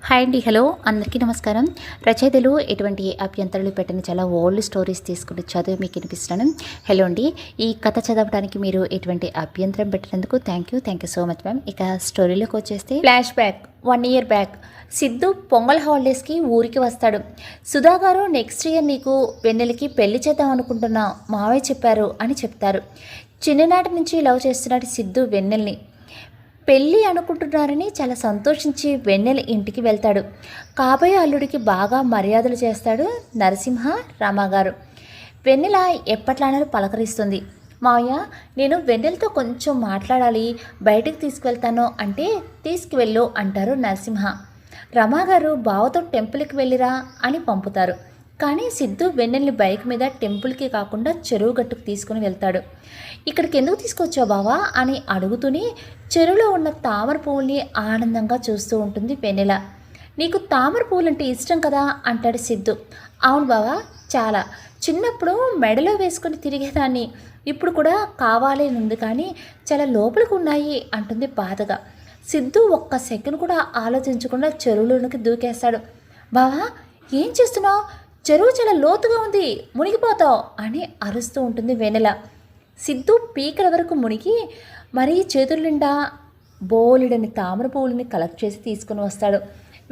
Hi అండి, hello అందరికీ నమస్కారం. రచయితలు ఎటువంటి అభ్యంతరాలు పెట్టని చాలా ఓల్డ్ స్టోరీస్ తీసుకుని చదివి మీకు వినిపిస్తున్నాను. హలో అండి, ఈ కథ చదవడానికి మీరు ఎటువంటి అభ్యంతరం పెట్టినందుకు thank you so much ma'am. ఇక స్టోరీలోకి వచ్చేస్తే flashback 1 year back. Siddhu Pongal హాలిడేస్కి ఊరికి వస్తాడు. సుధా గారు నెక్స్ట్ ఇయర్ నీకు వెన్నెలకి పెళ్లి చేద్దాం అనుకుంటున్నా మావయ్య చెప్పారు అని చెప్తారు. చిన్ననాటి నుంచి లవ్ చేస్తున్నాడు సిద్ధు వెన్నెల్ని. పెళ్ళి అనుకుంటున్నారని చాలా సంతోషించి వెన్నెల ఇంటికి వెళ్తాడు. కాబోయే అల్లుడికి బాగా మర్యాదలు చేస్తాడు నరసింహ రామగారు. వెన్నెల ఎప్పట్లానో పలకరిస్తుంది. మావయ్య, నేను వెన్నెలతో కొంచెం మాట్లాడాలి, బయటికి తీసుకువెళ్తాను అంటే తీసుకువెళ్ళు అంటారు నరసింహ. రమాగారు బావతో టెంపుల్కి వెళ్ళిరా అని పంపుతారు. కానీ సిద్ధు వెన్నెల్ని బైక్ మీద టెంపుల్కి కాకుండా చెరువు గట్టుకు తీసుకుని వెళ్తాడు. ఇక్కడికి ఎందుకు తీసుకొచ్చావు బావా అని అడుగుతూనే చెరువులో ఉన్న తామర పువ్వుల్ని ఆనందంగా చూస్తూ ఉంటుంది వెన్నెల. నీకు తామర పువ్వులంటే ఇష్టం కదా అంటాడు సిద్ధు. అవును బావా, చాలా. చిన్నప్పుడు మెడలో వేసుకొని తిరిగేదాన్ని, ఇప్పుడు కూడా కావాలి అని ఉంది కానీ చాలా లోపలికి ఉన్నాయి అంటుంది బాధగా. సిద్ధు ఒక్క సెకండ్ కూడా ఆలోచించకుండా చెరువులోనికి దూకేస్తాడు. బావా, ఏం చేస్తున్నావు? చెరువు చాలా లోతుగా ఉంది, మునిగిపోతావు అని అరుస్తూ ఉంటుంది వెన్నెల. సిద్ధు పీకల వరకు మునిగి మరీ చేతుల నిండా బోలెడని తామర పువ్వులని కలెక్ట్ చేసి తీసుకుని వస్తాడు.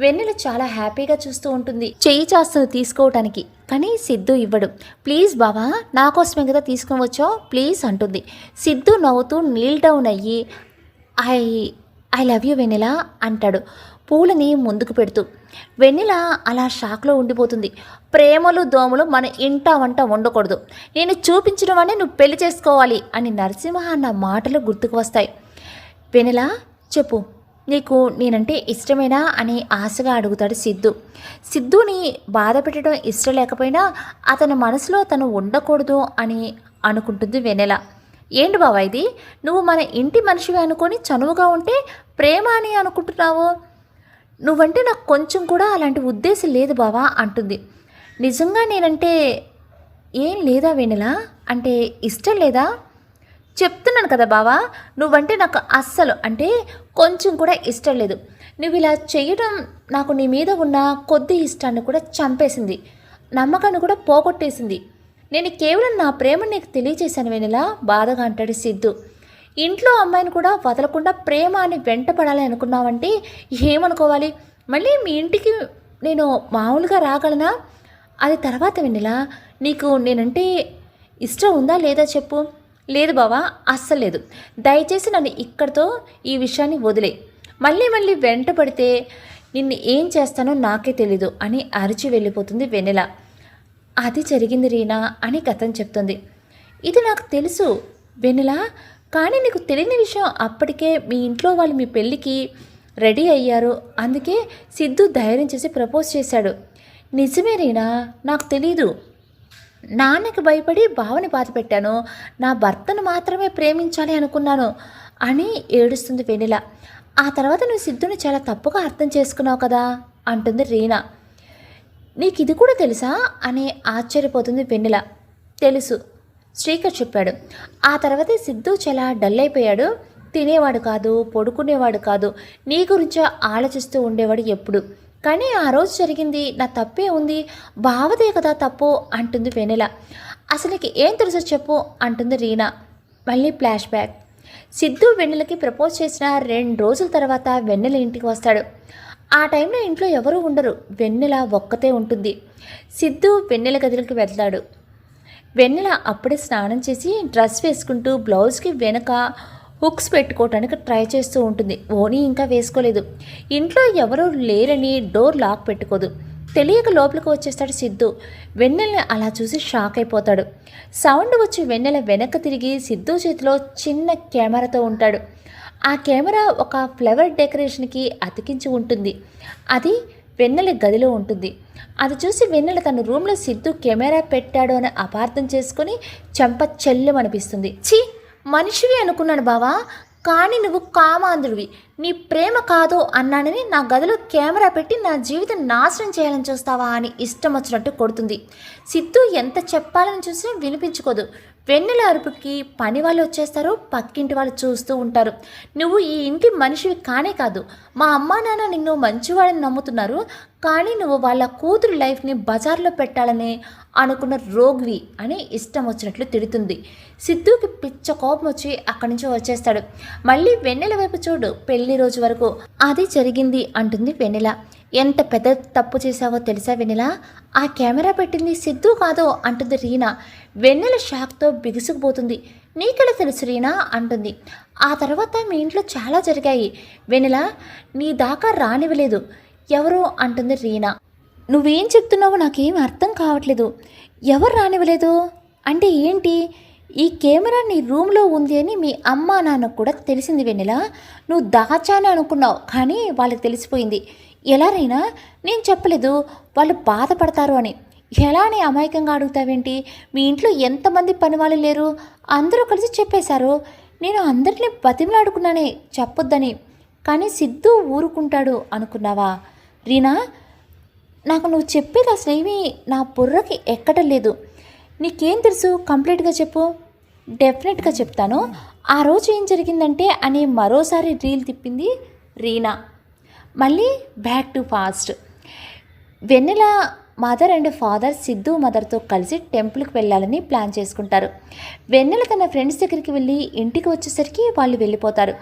వెన్నెల చాలా హ్యాపీగా చూస్తూ ఉంటుంది. చెయ్యి చేస్తుంది తీసుకోవటానికి, కానీ సిద్ధు ఇవ్వడు. ప్లీజ్ బావా, నా కోసమే కదా తీసుకొని వచ్చావు, ప్లీజ్ అంటుంది. సిద్ధు నవ్వుతూ నీల్ డౌన్ అయ్యి ఐ ఐ లవ్ యూ వెన్నెల అంటాడు పూలని ముందుకు పెడుతూ. వెన్నెల అలా షాక్లో ఉండిపోతుంది. ప్రేమలు దోమలు మన ఇంట వంట ఉండకూడదు, నేను చూపించిన వాడిని నువ్వు పెళ్లి చేసుకోవాలి అని నరసింహ అన్న మాటలు గుర్తుకు వస్తాయి. వెన్నెల, చెప్పు, నీకు నేనంటే ఇష్టమేనా అని ఆశగా అడుగుతాడు సిద్ధు. సిద్ధుని బాధ పెట్టడం ఇష్టం లేకపోయినా అతని మనసులో తను ఉండకూడదు అని అనుకుంటుంది వెన్నెల. ఏంటి బావా ఇది, నువ్వు మన ఇంటి మనిషివి అనుకొని చనువుగా ఉంటే ప్రేమ అని అనుకుంటున్నావు? నువ్వంటే నాకు కొంచెం కూడా అలాంటి ఉద్దేశం లేదు బావా అంటుంది. నిజంగా నేనంటే ఏం లేదా వెన్నెల, అంటే ఇష్టం లేదా? చెప్తున్నాను కదా బావా, నువ్వంటే నాకు అస్సలు అంటే కొంచెం కూడా ఇష్టం లేదు. నువ్వు ఇలా చేయడం నాకు నీ మీద ఉన్న కొద్ది ఇష్టాన్ని కూడా చంపేసింది, నమ్మకాన్ని కూడా పోగొట్టేసింది. నేను కేవలం నా ప్రేమను నీకు తెలియజేశాను వెన్నెల బాధగా అంటాడు సిద్ధు. ఇంట్లో అమ్మాయిని కూడా వదలకుండా ప్రేమ అని వెంటపడాలి అనుకున్నావంటే ఏమనుకోవాలి? మళ్ళీ మీ ఇంటికి నేను మామూలుగా రాగలనా? అది తర్వాత వెన్నెల, నీకు నేనంటే ఇష్టం ఉందా లేదా చెప్పు. లేదు బావా, అస్సలు లేదు. దయచేసి నన్ను ఇక్కడితో ఈ విషయాన్ని వదిలే. మళ్ళీ మళ్ళీ వెంట పడితే నిన్ను ఏం చేస్తానో నాకే తెలీదు అని అరిచి వెళ్ళిపోతుంది వెన్నెల. అది జరిగింది రీనా అని కథను చెప్తుంది. ఇది నాకు తెలుసు వెన్నెల, కానీ నీకు తెలియని విషయం, అప్పటికే మీ ఇంట్లో వాళ్ళు మీ పెళ్ళికి రెడీ అయ్యారు, అందుకే సిద్ధు ధైర్యం చేసి ప్రపోజ్ చేశాడు. నిజమే రీనా, నాకు తెలీదు. నాన్నకి భయపడి బావని బాధ పెట్టాను, నా భర్తను మాత్రమే ప్రేమించాలి అనుకున్నాను అని ఏడుస్తుంది వెన్నెల. ఆ తర్వాత నువ్వు సిద్ధుని చాలా తప్పుగా అర్థం చేసుకున్నావు కదా అంటుంది రీనా. నీకు ఇది కూడా తెలుసా అని ఆశ్చర్యపోతుంది వెన్నెల. తెలుసు, శ్రీకర్ చెప్పాడు. ఆ తర్వాతే సిద్ధు చాలా డల్ అయిపోయాడు. తినేవాడు కాదు, పడుకునేవాడు కాదు, నీ గురించే ఆలోచిస్తూ ఉండేవాడు ఎప్పుడు. కానీ ఆ రోజు జరిగింది నా తప్పే ఉంది, బావదే కదా తప్పు అంటుంది వెన్నెల. అసలు నీకు ఏం తెలుసో చెప్పు అంటుంది రీనా. మళ్ళీ ఫ్లాష్ బ్యాక్. సిద్ధు వెన్నెలకి ప్రపోజ్ చేసిన 2 రోజుల తర్వాత వెన్నెల ఇంటికి వస్తాడు. ఆ టైంలో ఇంట్లో ఎవరూ ఉండరు, వెన్నెల ఒక్కతే ఉంటుంది. సిద్ధు వెన్నెల గదిలోకి వెళ్తాడు. వెన్నెల అప్పుడే స్నానం చేసి డ్రెస్ వేసుకుంటూ బ్లౌజ్కి వెనక హుక్స్ పెట్టుకోవటానికి ట్రై చేస్తూ ఉంటుంది. ఓనీ ఇంకా వేసుకోలేదు. ఇంట్లో ఎవరూ లేరని డోర్ లాక్ పెట్టుకోదు. తెలియక లోపలికి వచ్చేస్తాడు సిద్ధు. వెన్నెల్ని అలా చూసి షాక్ అయిపోతాడు. సౌండ్ వచ్చి వెన్నెల వెనక్కి తిరిగి సిద్ధు చేతిలో చిన్న కెమెరాతో ఉంటాడు. ఆ కెమెరా ఒక ఫ్లవర్ డెకరేషన్కి అతికించి ఉంటుంది. అది వెన్నెల గదిలో ఉంటుంది. అది చూసి వెన్నెల తన రూమ్లో సిద్ధు కెమెరా పెట్టాడు అని అపార్థం చేసుకుని చెంప చెల్లెమనిపిస్తుంది. ఛీ, మనిషివి అనుకున్నాను బావా, కానీ నువ్వు కామాంధుడివి. నీ ప్రేమ కాదు అన్నానని నా గదిలో కెమెరా పెట్టి నా జీవితం నాశనం చేయాలని చూస్తావా అని ఇష్టం వచ్చినట్టు కొడుతుంది. సిద్ధు ఎంత చెప్పాలని చూసినా వినిపించుకోదు. వెన్నెల అరుపుకి పని వాళ్ళు వచ్చేస్తారు, పక్కింటి వాళ్ళు చూస్తూ ఉంటారు. నువ్వు ఈ ఇంటి మనిషివి కానే కాదు, మా అమ్మా నాన్న నిన్ను మంచివాడని నమ్ముతున్నారు, కానీ నువ్వు వాళ్ళ కూతురు లైఫ్ని బజార్లో పెట్టాలని అనుకున్న రోగ్వి అని ఇష్టం వచ్చినట్లు తిడుతుంది. సిద్ధుకి పిచ్చ కోపం వచ్చి అక్కడి నుంచి వచ్చేస్తాడు. మళ్ళీ వెన్నెల వైపు చూడు, పెళ్లి రోజు వరకు అది జరిగింది అంటుంది వెన్నెల. ఎంత పెద్ద తప్పు చేశావో తెలుసా వెన్నెల, ఆ కెమెరా పెట్టింది సిద్ధు కాదు అంటుంది రీనా. వెన్నెల షాక్తో బిగుసుకుపోతుంది. నీకెలా తెలుసు రీనా అంటుంది. ఆ తర్వాత మీ ఇంట్లో చాలా జరిగాయి వెన్నెల, నీ దాకా రానివ్వలేదు ఎవరు అంటుంది రీనా. నువ్వేం చెప్తున్నావో నాకేం అర్థం కావట్లేదు. ఎవరు రానివ్వలేదు అంటే ఏంటి? ఈ కెమెరా నీ రూమ్లో ఉంది అని మీ అమ్మా నాన్నకు కూడా తెలిసింది వెన్నెల. నువ్వు దాచానే అనుకున్నావు, కానీ వాళ్ళకి తెలిసిపోయింది. ఎలా రైనా? నేను చెప్పలేదు వాళ్ళు బాధపడతారు అని. ఎలా అని అమాయకంగా అడుగుతావేంటి? మీ ఇంట్లో ఎంతమంది పనివాళ్ళు లేరు, అందరూ కలిసి చెప్పేశారు. నేను అందరినీ బతిమలాడుకున్నానే చెప్పొద్దని, కానీ సిద్ధు ఊరుకుంటాడు అనుకున్నావా రీనా? నాకు నువ్వు చెప్పేది అసలు ఏమీ నా బుర్రకి ఎక్కడం లేదు. నీకేం తెలుసు కంప్లీట్గా చెప్పు. డెఫినెట్గా చెప్తాను. ఆ రోజు ఏం జరిగిందంటే అని మరోసారి రీల్ తిప్పింది రీనా. మళ్ళీ back to fast. Vennela mother and father Siddhu మదర్తో కలిసి టెంపుల్కి వెళ్ళాలని ప్లాన్ చేసుకుంటారు. వెన్నెల తన ఫ్రెండ్స్ దగ్గరికి వెళ్ళి ఇంటికి వచ్చేసరికి వాళ్ళు వెళ్ళిపోతారు.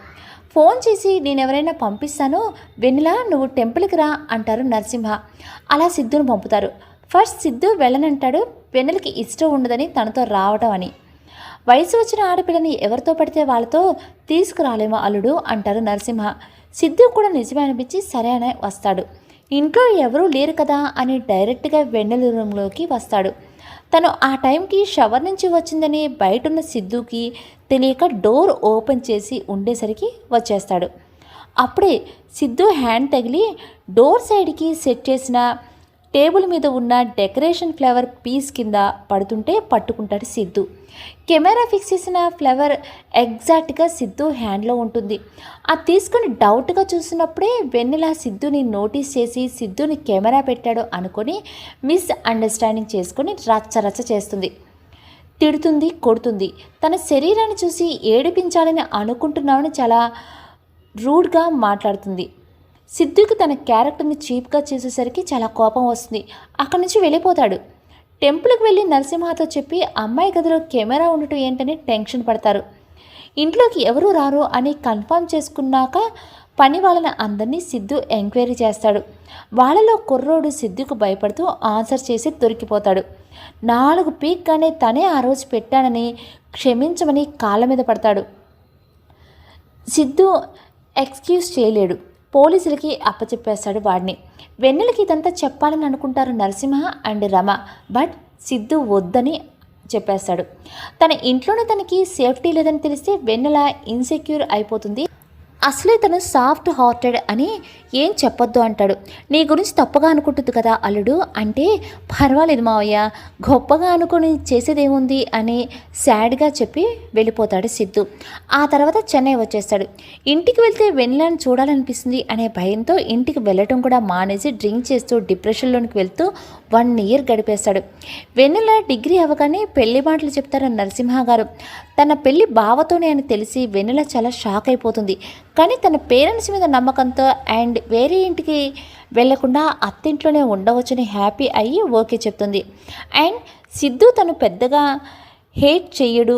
ఫోన్ చేసి నేను ఎవరైనా పంపిస్తాను వెన్నెల, నువ్వు టెంపుల్కి రా అంటారు నరసింహ. అలా సిద్ధును పంపుతారు. ఫస్ట్ సిద్ధు వెళ్ళనంటాడు, వెన్నెలకి ఇష్టం ఉండదని తనతో రావడం అని. వయసు వచ్చిన ఆడపిల్లని ఎవరితో పడితే వాళ్ళతో తీసుకురాలేమో అల్లుడు అంటారు నరసింహ. సిద్ధు కూడా నిజమే అనిపించి సరే అని వస్తాడు. ఇంట్లో ఎవరూ లేరు కదా అని డైరెక్ట్గా వెన్నెల రూమ్లోకి వస్తాడు. తను ఆ టైంకి షవర్ నుంచి వచ్చిందని బయటున్న సిద్ధుకి తెలియక డోర్ ఓపెన్ చేసి ఉండేసరికి వచ్చేస్తాడు. అప్పుడే సిద్ధు హ్యాండ్ తగిలి డోర్ సైడ్కి సెట్ చేసిన టేబుల్ మీద ఉన్న డెకరేషన్ ఫ్లవర్ పీస్ కింద పడుతుంటే పట్టుకుంటాడు సిద్ధు. కెమెరా ఫిక్స్ చేసిన ఫ్లవర్ ఎగ్జాక్ట్గా సిద్ధు హ్యాండ్లో ఉంటుంది. అది తీసుకుని డౌట్గా చూసినప్పుడే వెన్నెల సిద్ధుని నోటీస్ చేసి సిద్ధుని కెమెరా పెట్టాడు అనుకొని మిస్ అండర్స్టాండింగ్ చేసుకొని రచ్చరచ్చ చేస్తుంది. తిడుతుంది, కొడుతుంది. తన శరీరాన్ని చూసి ఏడిపించాలని అనుకుంటున్నామని చాలా రూడ్గా మాట్లాడుతుంది. సిద్ధుకి తన క్యారెక్టర్ని చీప్గా చేసేసరికి చాలా కోపం వస్తుంది. అక్కడి నుంచి వెళ్ళిపోతాడు. టెంపుల్కి వెళ్ళి నరసింహతో చెప్పి అమ్మాయి గదిలో కెమెరా ఉండటం ఏంటని టెన్షన్ పడతారు. ఇంట్లోకి ఎవరూ రారు అని కన్ఫర్మ్ చేసుకున్నాక పని వాళ్ళని అందరినీ సిద్ధు ఎంక్వైరీ చేస్తాడు. వాళ్ళలో కుర్రోడు సిద్ధుకు భయపడుతూ ఆన్సర్ చేసి దొరికిపోతాడు. 4 పీక్గానే తనే ఆ రోజు పెట్టానని క్షమించమని కాళ్ళ మీద పడతాడు. సిద్ధు ఎక్స్క్యూజ్ చేయలేడు. పోలీసులకి అప్పచెప్పేస్తాడు వాడిని. వెన్నెలకి ఇదంతా చెప్పాలని అనుకుంటారు నరసింహ అండ్ రమ. బట్ సిద్ధు వద్దని చెప్పేస్తాడు. తన ఇంట్లోనే తనకి సేఫ్టీ లేదని తెలిస్తే వెన్నెల ఇన్సెక్యూర్ అయిపోతుంది. అసలే తను సాఫ్ట్ హార్టెడ్ అని ఏం చెప్పొద్దు అంటాడు. నీ గురించి తప్పుగా అనుకుంటుంది కదా అల్లుడు అంటే, పర్వాలేదు మావయ్య, గొప్పగా అనుకుని చేసేదేముంది అని సాడ్గా చెప్పి వెళ్ళిపోతాడు సిద్ధు. ఆ తర్వాత చెన్నై వచ్చేస్తాడు. ఇంటికి వెళ్తే వెన్నెలను చూడాలనిపిస్తుంది అనే భయంతో ఇంటికి వెళ్ళటం కూడా మానేసి డ్రింక్ చేస్తూ డిప్రెషన్లోనికి వెళ్తూ 1 year గడిపేస్తాడు. వెన్నెల డిగ్రీ అవ్వగానే పెళ్లి మాటలు చెప్తారు నరసింహ గారు. తన పెళ్లి బావతోనే అని తెలిసి వెన్నెల చాలా షాక్ అయిపోతుంది. కానీ తన పేరెంట్స్ మీద నమ్మకంతో అండ్ వేరే ఇంటికి వెళ్లకుండా అత్తింట్లోనే ఉండవచ్చని హ్యాపీ అయ్యి ఓకే చెప్తుంది. అండ్ సిద్ధు తను పెద్దగా హేట్ చెయ్యడు,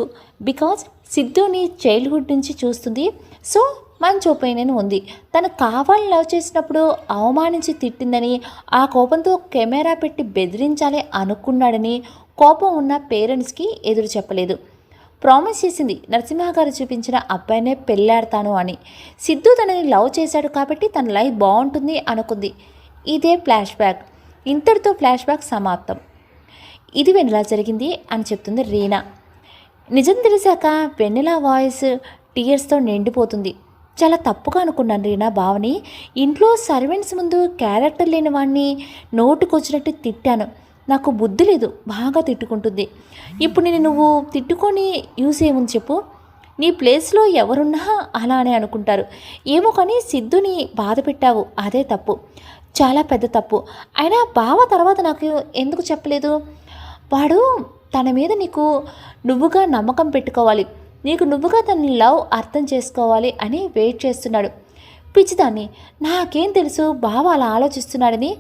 బికాజ్ సిద్ధుని చైల్డ్హుడ్ నుంచి చూస్తుంది. సో మంచి ఒపీనియన్ ఉంది. తను కావాలని లవ్ చేసినప్పుడు అవమానించి తిట్టిందని, ఆ కోపంతో కెమెరా పెట్టి బెదిరించాలి అనుకున్నాడని కోపం ఉన్న పేరెంట్స్కి ఎదురు చెప్పలేదు. ప్రామిస్ చేసింది నరసింహ గారు చూపించిన అబ్బాయినే పెళ్ళాడతాను అని. సిద్ధు తనని లవ్ చేశాడు కాబట్టి తన లైఫ్ బాగుంటుంది అనుకుంది. ఇదే ఫ్లాష్ బ్యాక్. ఇంతటితో ఫ్లాష్ బ్యాక్ సమాప్తం. ఇది వెన్నెల జరిగింది అని చెప్తుంది రీనా. నిజం తెలిసాక వెన్నెల వాయిస్ టీయర్స్తో నిండిపోతుంది. చాలా తప్పుగా అనుకున్నాను రీనా బావని. ఇంట్లో సర్వెంట్స్ ముందు క్యారెక్టర్ లేని వాడిని నోటుకొచ్చినట్టు తిట్టాను. నాకు బుద్ధి లేదు, బాగా తిట్టుకుంటుంది. ఇప్పుడు నేను నువ్వు తిట్టుకొని యూస్ ఏముంది చెప్పు? నీ ప్లేస్లో ఎవరున్నా అలానే అనుకుంటారు. ఏమో కానీ సిద్ధుని బాధ పెట్టావు, అదే తప్పు, చాలా పెద్ద తప్పు. అయినా బావ తర్వాత నాకు ఎందుకు చెప్పలేదు? వాడు తన మీద నువ్వుగా నమ్మకం పెట్టుకోవాలి, నీకు నువ్వుగా తన లవ్ అర్థం చేసుకోవాలి అని వెయిట్ చేస్తున్నాడు. పిచ్చిదాన్ని, నాకేం తెలుసు బావ అలా ఆలోచిస్తున్నాడని.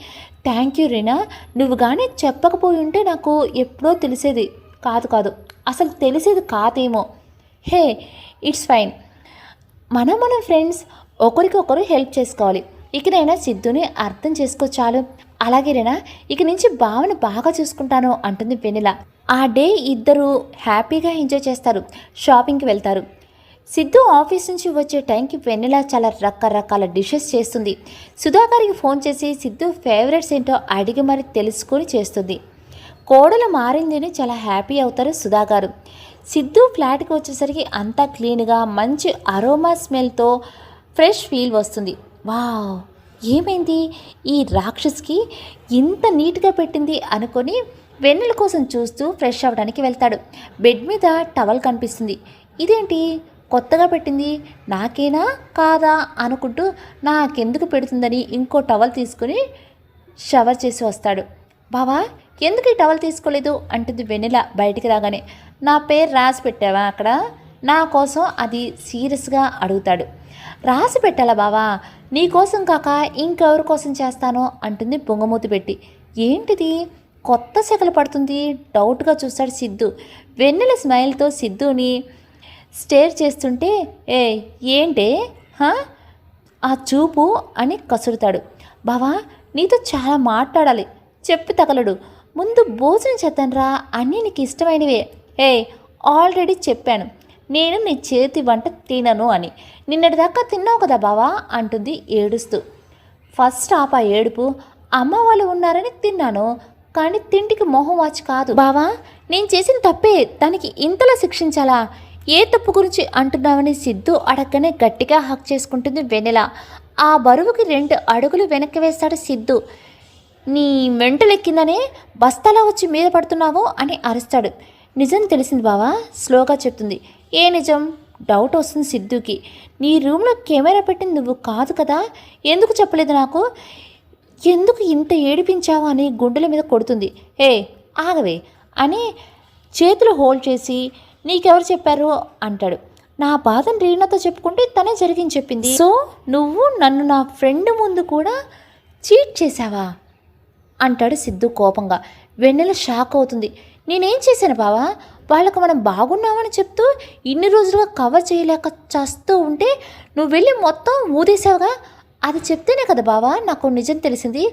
థ్యాంక్ యూ రీనా, నువ్వు కానీ చెప్పకపోయి ఉంటే నాకు ఎప్పుడో తెలిసేది కాదు, అసలు తెలిసేది కాదేమో. హే, ఇట్స్ ఫైన్, మనం ఫ్రెండ్స్, ఒకరికొకరు హెల్ప్ చేసుకోవాలి. ఇకనైనా సిద్ధుని అర్థం చేసుకో చాలు. అలాగే రేనా, ఇక నుంచి బావని బాగా చూసుకుంటాను అంటుంది వెన్నెల. ఆ డే ఇద్దరు హ్యాపీగా ఎంజాయ్ చేస్తారు, షాపింగ్కి వెళ్తారు. సిద్ధు ఆఫీస్ నుంచి వచ్చే టైంకి వెన్నెల చాలా రకరకాల డిషెస్ చేస్తుంది. సుధాకర్కి ఫోన్ చేసి సిద్ధు ఫేవరెట్స్ ఏంటో అడిగి మరి తెలుసుకొని చేస్తుంది. కోడలు మారిందని చాలా హ్యాపీ అవుతారు సుధాకర్. సిద్ధు ఫ్లాట్కి వచ్చేసరికి అంతా క్లీన్గా మంచి అరోమా స్మెల్తో ఫ్రెష్ ఫీల్ వస్తుంది. వావ్, ఏమైంది ఈ రాక్షస్కి ఇంత నీట్గా పెట్టింది అనుకొని వెన్నెల కోసం చూస్తూ ఫ్రెష్ అవ్వడానికి వెళ్తాడు. బెడ్ మీద టవల్ కనిపిస్తుంది. ఇదేంటి కొత్తగా పెట్టింది, నాకేనా కాదా అనుకుంటూ నాకెందుకు పెడుతుందని ఇంకో టవల్ తీసుకుని షవర్ చేసి వస్తాడు. బావా, ఎందుకు ఈ టవల్ తీసుకోలేదు అంటుంది వెన్నెల బయటికి రాగానే. నా పేరు రాసి పెట్టావా అక్కడ నా కోసం, అది సీరియస్గా అడుగుతాడు. రాసి పెట్టాలా బావా, నీ కోసం కాక ఇంకెవరి కోసం చేస్తానో అంటుంది బొంగమూతి పెట్టి. ఏంటిది కొత్త సెగలు పడుతుంది డౌట్గా చూస్తాడు సిద్ధు. వెన్నెల స్మైల్తో సిద్ధుని స్టేర్ చేస్తుంటే, ఏంటే ఆ చూపు అని కసురుతాడు. బావా, నీతో చాలా మాట్లాడాలి, చెప్పి తగలడు. ముందు భోజనం చేద్దాన్రా, అన్నీ నీకు ఇష్టమైనవే. ఆల్రెడీ చెప్పాను, నేను నీ చేతి వంట తినను అని. నిన్నటిదాకా తిన్నావు కదా బావా అంటుంది ఏడుస్తూ. ఫస్ట్ ఆపా ఏడుపు. అమ్మ వాళ్ళు ఉన్నారని తిన్నాను, కానీ తిండికి మొహం వాచి కాదు. బావా, నేను చేసిన తప్పే, దానికి ఇంతలా శిక్షించాలా? ఏ తప్పు గురించి అంటున్నావని సిద్ధు అడగనే గట్టిగా హక్ చేసుకుంటుంది వెన్నెల. ఆ బరువుకి 2 అడుగులు వెనక్కి వేస్తాడు సిద్ధు. నీ మెంటలెక్కిందనే బస్తాలా వచ్చి మీద పడుతున్నావు అని అరుస్తాడు. నిజం తెలిసింది బావా, స్లోగా చెప్తుంది. ఏ నిజం? డౌట్ వస్తుంది సిద్ధుకి. నీ రూమ్లో కెమెరా పెట్టింది నువ్వు కాదు కదా, ఎందుకు చెప్పలేదు నాకు? ఎందుకు ఇంత ఏడిపించావు అని గుండెల మీద కొడుతుంది. ఆగవే అని చేతులు హోల్డ్ చేసి, నీకెవరు చెప్పారు అంటాడు. నా బాధను రీనాతో చెప్పుకుంటే తనే జరిగింది చెప్పింది. సో నువ్వు నన్ను నా ఫ్రెండ్ ముందు కూడా చీట్ చేశావా అంటాడు సిద్ధు కోపంగా. వెన్నెల షాక్ అవుతుంది. నేనేం చేశాను బావా? వాళ్ళకు మనం బాగున్నామని చెప్తూ ఇన్ని రోజులుగా కవర్ చేయలేక చేస్తూ ఉంటే నువ్వు వెళ్ళి మొత్తం ఊదేశావుగా. అది చెప్తేనే కదా బావా నాకు నిజం తెలిసింది.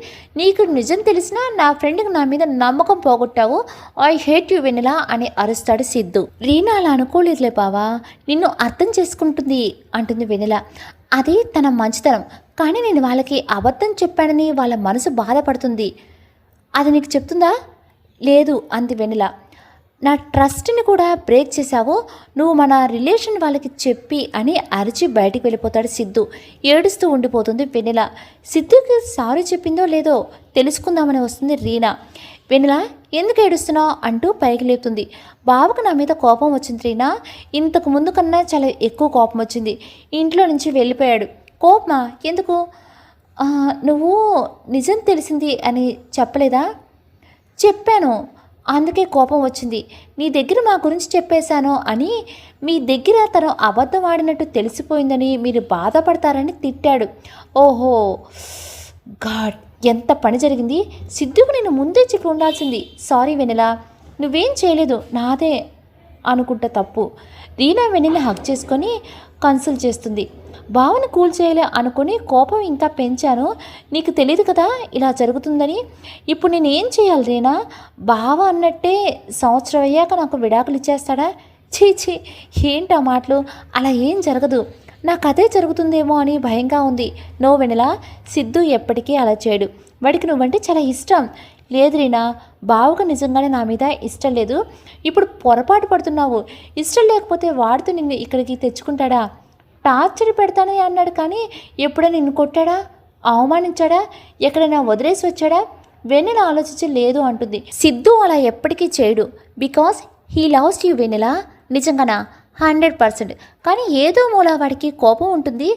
నీకు నిజం తెలిసినా నా ఫ్రెండ్కి నా మీద నమ్మకం పోగొట్టావు. ఐ హేట్ యూ వెన్నెల అని అరుస్తాడు సిద్ధు. రీనా అలా అనుకోలేదులే బావా, నిన్ను అర్థం చేసుకుంటుంది అంటుంది వెన్నెల. అది తన మంచితనం, కానీ నేను వాళ్ళకి అబద్ధం చెప్పానని వాళ్ళ మనసు బాధపడుతుంది. అది నీకు చెప్తుందా? లేదు అంది వెన్నెల. నా ట్రస్ట్ని కూడా బ్రేక్ చేశావు నువ్వు, మన రిలేషన్ వాళ్ళకి చెప్పి అని అరిచి బయటికి వెళ్ళిపోతాడు సిద్ధు. ఏడుస్తూ ఉండిపోతుంది వెన్నెల. సిద్ధుకి సారీ చెప్పిందో లేదో తెలుసుకుందామని వస్తుంది రీనా. వెన్నెల, ఎందుకు ఏడుస్తున్నావు అంటూ పైకి లేపుతుంది. బావకు నా మీద కోపం వచ్చింది రీనా, ఇంతకు ముందు కన్నా చాలా ఎక్కువ కోపం వచ్చింది. ఇంట్లో నుంచి వెళ్ళిపోయాడు. కోపమా? ఎందుకు? నువ్వు నిజం తెలిసింది అని చెప్పలేదా? చెప్పాను, అందుకే కోపం వచ్చింది. నీ దగ్గర మా గురించి చెప్పేశాను అని, మీ దగ్గర తను అబద్ధం ఆడినట్టు తెలిసిపోయిందని మీరు బాధపడతారని తిట్టాడు. ఓహో గాడ్, ఎంత పని జరిగింది. సిద్ధుకు నేను ముందే చెప్పి ఉండాల్సింది. సారీ వెన్నెల, నువ్వేం చేయలేదు, నాదే అనుకుంటా తప్పు. రీనా వెన్నెల హక్ చేసుకొని కన్సల్ట్ చేస్తుంది. బావని కూల్ చేయలే అనుకుని కోపం ఇంకా పెంచాను. నీకు తెలియదు కదా ఇలా జరుగుతుందని. ఇప్పుడు నేను ఏం చేయాలి రీనా? బావ అన్నట్టే సంవత్సరం అయ్యాక నాకు విడాకులు ఇచ్చేస్తాడా? చీ, ఏంటి ఆ మాటలు? అలా ఏం జరగదు. నాకు అదే జరుగుతుందేమో అని భయంగా ఉంది. నో వెన్నెల, సిద్ధు ఎప్పటికీ అలా చేయడు. వాడికి నువ్వంటే చాలా ఇష్టం. లేదు రీనా, బావకు నిజంగానే నా మీద ఇష్టం లేదు. ఇప్పుడు పొరపాటు పడుతున్నావు. ఇష్టం లేకపోతే వాడితో నిన్ను ఇక్కడికి తెచ్చుకుంటాడా? టార్చర్ పెడతానని అన్నాడు, కానీ ఎప్పుడైనా నిన్ను కొట్టాడా, అవమానించాడా, ఎక్కడైనా వదిలేసి వచ్చాడా? వెన్నెల ఆలోచించి లేదు అంటుంది. సిద్ధు అలా ఎప్పటికీ చేయడు. బికాస్ హీ లవ్స్ యూ వెన్నెల. నిజంగానా? 100%. కానీ ఏదో మూల వాడికి కోపం ఉంటుంది,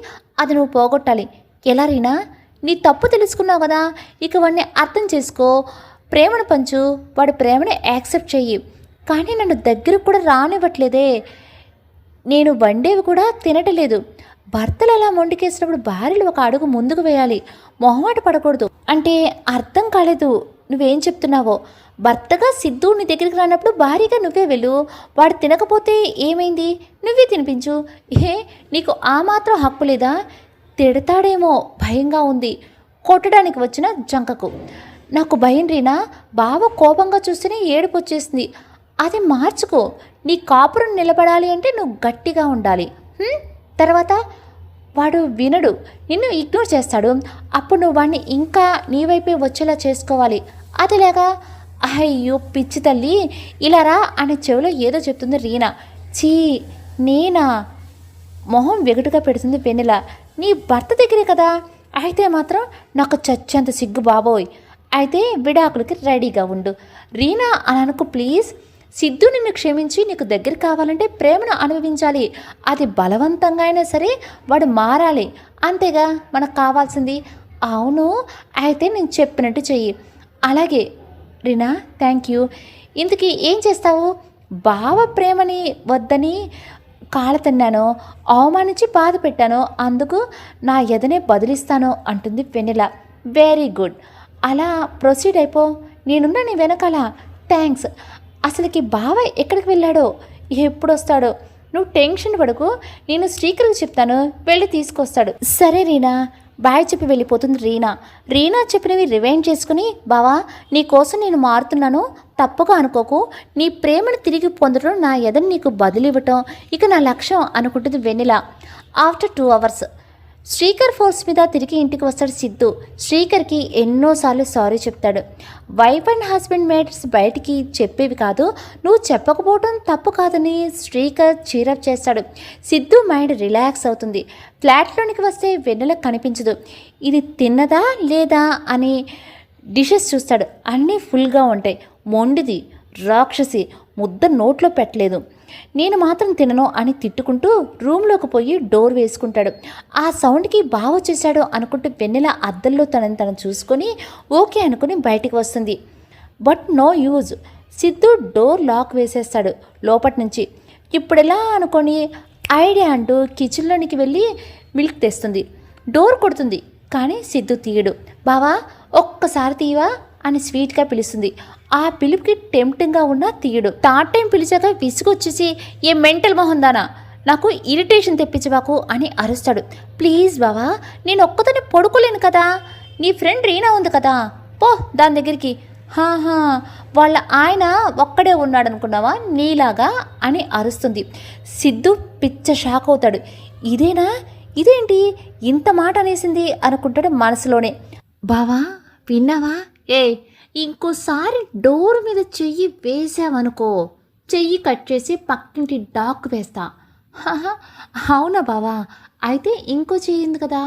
అది నువ్వు పోగొట్టాలి. ఎలా రీనా? నీ తప్పు తెలుసుకున్నావు కదా, ఇక వాడిని అర్థం చేసుకో, ప్రేమను పంచు, వాడి ప్రేమని యాక్సెప్ట్ చెయ్యి. కానీ నన్ను దగ్గరకు కూడా రానివ్వట్లేదే. నేను వండేవి కూడా తినటలేదు. భర్తలు అలా మొండికేసినప్పుడు భార్యలు ఒక అడుగు ముందుకు వేయాలి, మొహమాట పడకూడదు అంటే అర్థం కాలేదు నువ్వేం చెప్తున్నావో. భర్తగా సిద్ధు నీ దగ్గరికి రానప్పుడు భార్యగా నువ్వే వెళ్ళు. వాడు తినకపోతే ఏమైంది, నువ్వే తినిపించు. ఏ నీకు ఆ మాత్రం హక్కు లేదా? తిడతాడేమో భయంగా ఉంది, కొట్టడానికి వచ్చిన జంకకు. నాకు భయం రీనా, బావ కోపంగా చూస్తేనే ఏడుపు వచ్చేసింది. అది మార్చుకో. నీ కాపురం నిలబడాలి అంటే నువ్వు గట్టిగా ఉండాలి. తర్వాత వాడు వినడు, నిన్ను ఇగ్నోర్ చేస్తాడు. అప్పుడు నువ్వు వాడిని ఇంకా నీ వైపే వచ్చేలా చేసుకోవాలి. అదిలాగా అయ్యో పిచ్చి తల్లి ఇలా రా అని చెవిలో ఏదో చెప్తుంది రీనా. చీ నేనా? మొహం వెగుటుగా పెడుతుంది వెన్నెల. నీ భర్త దగ్గరే కదా, అయితే మాత్రం నాకు చచ్చేంత సిగ్గు బాబోయ్. అయితే విడాకులకి రెడీగా ఉండు రీనా అని అనుకో ప్లీజ్. సిద్ధు నిన్ను క్షమించి నీకు దగ్గర కావాలంటే ప్రేమను అనుభవించాలి. అది బలవంతంగా అయినా సరే వాడు మారాలి, అంతేగా మనకు కావాల్సింది. అవును, అయితే నేను చెప్పినట్టు చెయ్యి. అలాగే రీనా, థ్యాంక్ యూ. ఇంతకీ ఏం చేస్తావు? బావ ప్రేమని వద్దని కాళ్ళ తిన్నాను, అవమానించి బాధ పెట్టాను, అందుకు నా ఎదనే బదిలిస్తాను అంటుంది వెన్నెల. వెరీ గుడ్, అలా ప్రొసీడ్ అయిపో, నేనున్నా నీ వెనకాల. థ్యాంక్స్. అసలుకి బావ ఎక్కడికి వెళ్ళాడో, ఎప్పుడు వస్తాడో? నువ్వు టెన్షన్ పడకు, నేను శ్రీకర్కి చెప్తాను, వెళ్ళి తీసుకొస్తాడు. సరే రీనా, బాయ్ చెప్పి వెళ్ళిపోతుంది రీనా. రీనా చెప్పినవి రివైండ్ చేసుకుని, బావా నీ కోసం నేను మారుతున్నాను, తప్పుగా అనుకోకు. నీ ప్రేమను తిరిగి పొందడం, నా ఎదని నీకు బదులివ్వటం ఇక నా లక్ష్యం అనుకుంటుంది వెన్నెల. ఆఫ్టర్ 2 hours శ్రీకర్ ఫోర్స్ మీద తిరిగి ఇంటికి వస్తాడు సిద్ధు. శ్రీకర్కి ఎన్నోసార్లు సారీ చెప్తాడు. వైఫ్ అండ్ హస్బెండ్ మేట్స్ బయటికి చెప్పేవి కాదు, నువ్వు చెప్పకపోవడం తప్పు కాదని శ్రీకర్ చీరప్ చేస్తాడు. సిద్ధు మైండ్ రిలాక్స్ అవుతుంది. ఫ్లాట్లోనికి వస్తే వెన్నెల కనిపించదు. ఇది తిన్నదా లేదా అని డిషెస్ చూస్తాడు, అన్నీ ఫుల్గా ఉంటాయి. మొండిది, రాక్షసి, ముద్ద నోట్లో పెట్టలేదు. నేను మాత్రం తినను అని తిట్టుకుంటూ రూమ్లోకి పోయి డోర్ వేసుకుంటాడు. ఆ సౌండ్కి బావ వచ్చేసాడు అనుకుంటూ వెన్నెల అద్దంలో తనను చూసుకొని ఓకే అనుకుని బయటికి వస్తుంది. But no use. Siddhu door lock వేసేస్తాడు లోపటి నుంచి. ఇప్పుడెలా అనుకొని ఐడియా అంటూ కిచెన్లోనికి వెళ్ళి మిల్క్ తెస్తుంది. డోర్ కొడుతుంది కానీ సిద్ధు తీయడు. బావా ఒక్కసారి తీయవా అని స్వీట్గా పిలుస్తుంది. ఆ పిలుపుకి టెంప్టింగ్గా ఉన్నా తీయడు. థర్డ్ టైం పిలిచాక విసుగొచ్చేసి, ఏ మెంటల్ మొహందానా, నాకు ఇరిటేషన్ తెప్పించబాకు అని అరుస్తాడు. ప్లీజ్ బావా, నేను ఒక్కతోనే పడుకోలేను కదా, నీ ఫ్రెండ్ రీనా ఉంది కదా, పో దాని దగ్గరికి. హాహా, వాళ్ళ ఆయన ఒక్కడే ఉన్నాడు అనుకున్నావా నీలాగా అని అరుస్తుంది. సిద్ధు పిచ్చ షాక్ అవుతాడు. ఇదేంటి ఇంత మాట అనేసింది అనుకుంటాడు మనసులోనే. బావా విన్నావా? ఇంకోసారి డోర్ మీద చెయ్యి వేసావనుకో, చెయ్యి కట్ చేసి పక్కింటి డాక్ వేస్తా. అవునా బావా, అయితే ఇంకో చెయ్యింది కదా,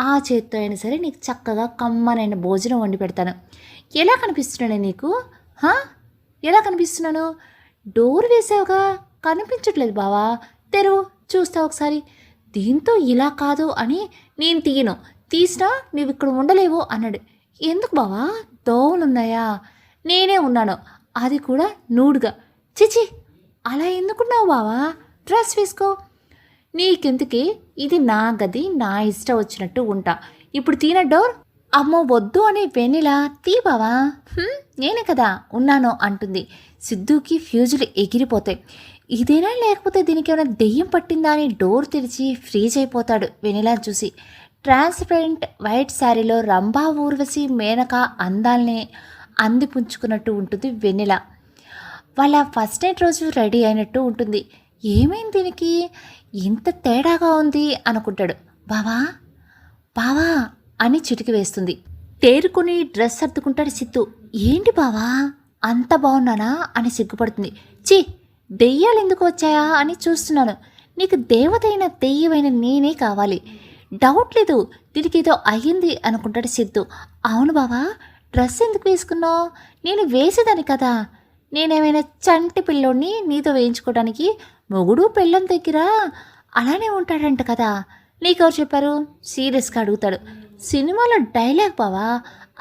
ఆ చేత్తో అయినా సరే నీకు చక్కగా కమ్మనైన భోజనం వండి పెడతాను. ఎలా కనిపిస్తున్నాను నీకు? ఎలా కనిపిస్తున్నాను? డోర్ వేసావుగా, కనిపించట్లేదు బావా, తెరువు చూస్తావు ఒకసారి. దీంతో ఇలా కాదు అని నేను తీయను, తీసినా నువ్వు ఇక్కడ ఉండలేవు అన్నాడు. ఎందుకు బావా, దోవలున్నాయా? నేనే ఉన్నాను, అది కూడా నూడుగా. చిచి, అలా ఎందుకున్నావు బావా, డ్రెస్ వేసుకో. నీకెందుకే, ఇది నా గది, నా ఇష్టం వచ్చినట్టు ఉంటా. ఇప్పుడు తీన డోర్. అమ్మో వద్దు అని వెన్నెల, తీ బావా, నేనే కదా ఉన్నాను అంటుంది. సిద్ధుకి ఫ్యూజులు ఎగిరిపోతాయి. ఇదేనా లేకపోతే దీనికి ఏమైనా దెయ్యం పట్టిందా అని డోర్ తెరిచి ఫ్రీజ్ అయిపోతాడు వెన్నెల చూసి. ట్రాన్స్పరెంట్ వైట్ శారీలో రంభా, ఊర్వశి, మేనక అందాల్ని అందిపుంచుకున్నట్టు ఉంటుంది వెన్నెల. వాళ్ళ ఫస్ట్ నైట్ రోజు రెడీ అయినట్టు ఉంటుంది. ఏమైంది దీనికి, ఇంత తేడాగా ఉంది అనుకుంటాడు. బావా బావా అని చిటికి వేస్తుంది. తేరుకొని డ్రెస్ సర్దుకుంటాడు సిద్ధు. ఏంటి బావా అంత బాగున్నానా అని సిగ్గుపడుతుంది. దెయ్యాలు ఎందుకు వచ్చాయా అని చూస్తున్నాను. నీకు దేవతైన దెయ్యమైన నేనే కావాలి, డౌట్ లేదు, దీనికి ఏదో అయ్యింది అనుకుంటాడు సిద్ధు. అవును బావా, డ్రెస్ ఎందుకు వేసుకున్నావు? నేను వేసేదాన్ని కదా, నేనేమైనా చంటి పిల్లోడిని నీతో వేయించుకోవడానికి? మొగుడు పెళ్ళం దగ్గర అలానే ఉంటాడంట కదా, నీకెవరు చెప్పారు? సీరియస్గా అడుగుతాడు. సినిమాలో డైలాగ్ బావా,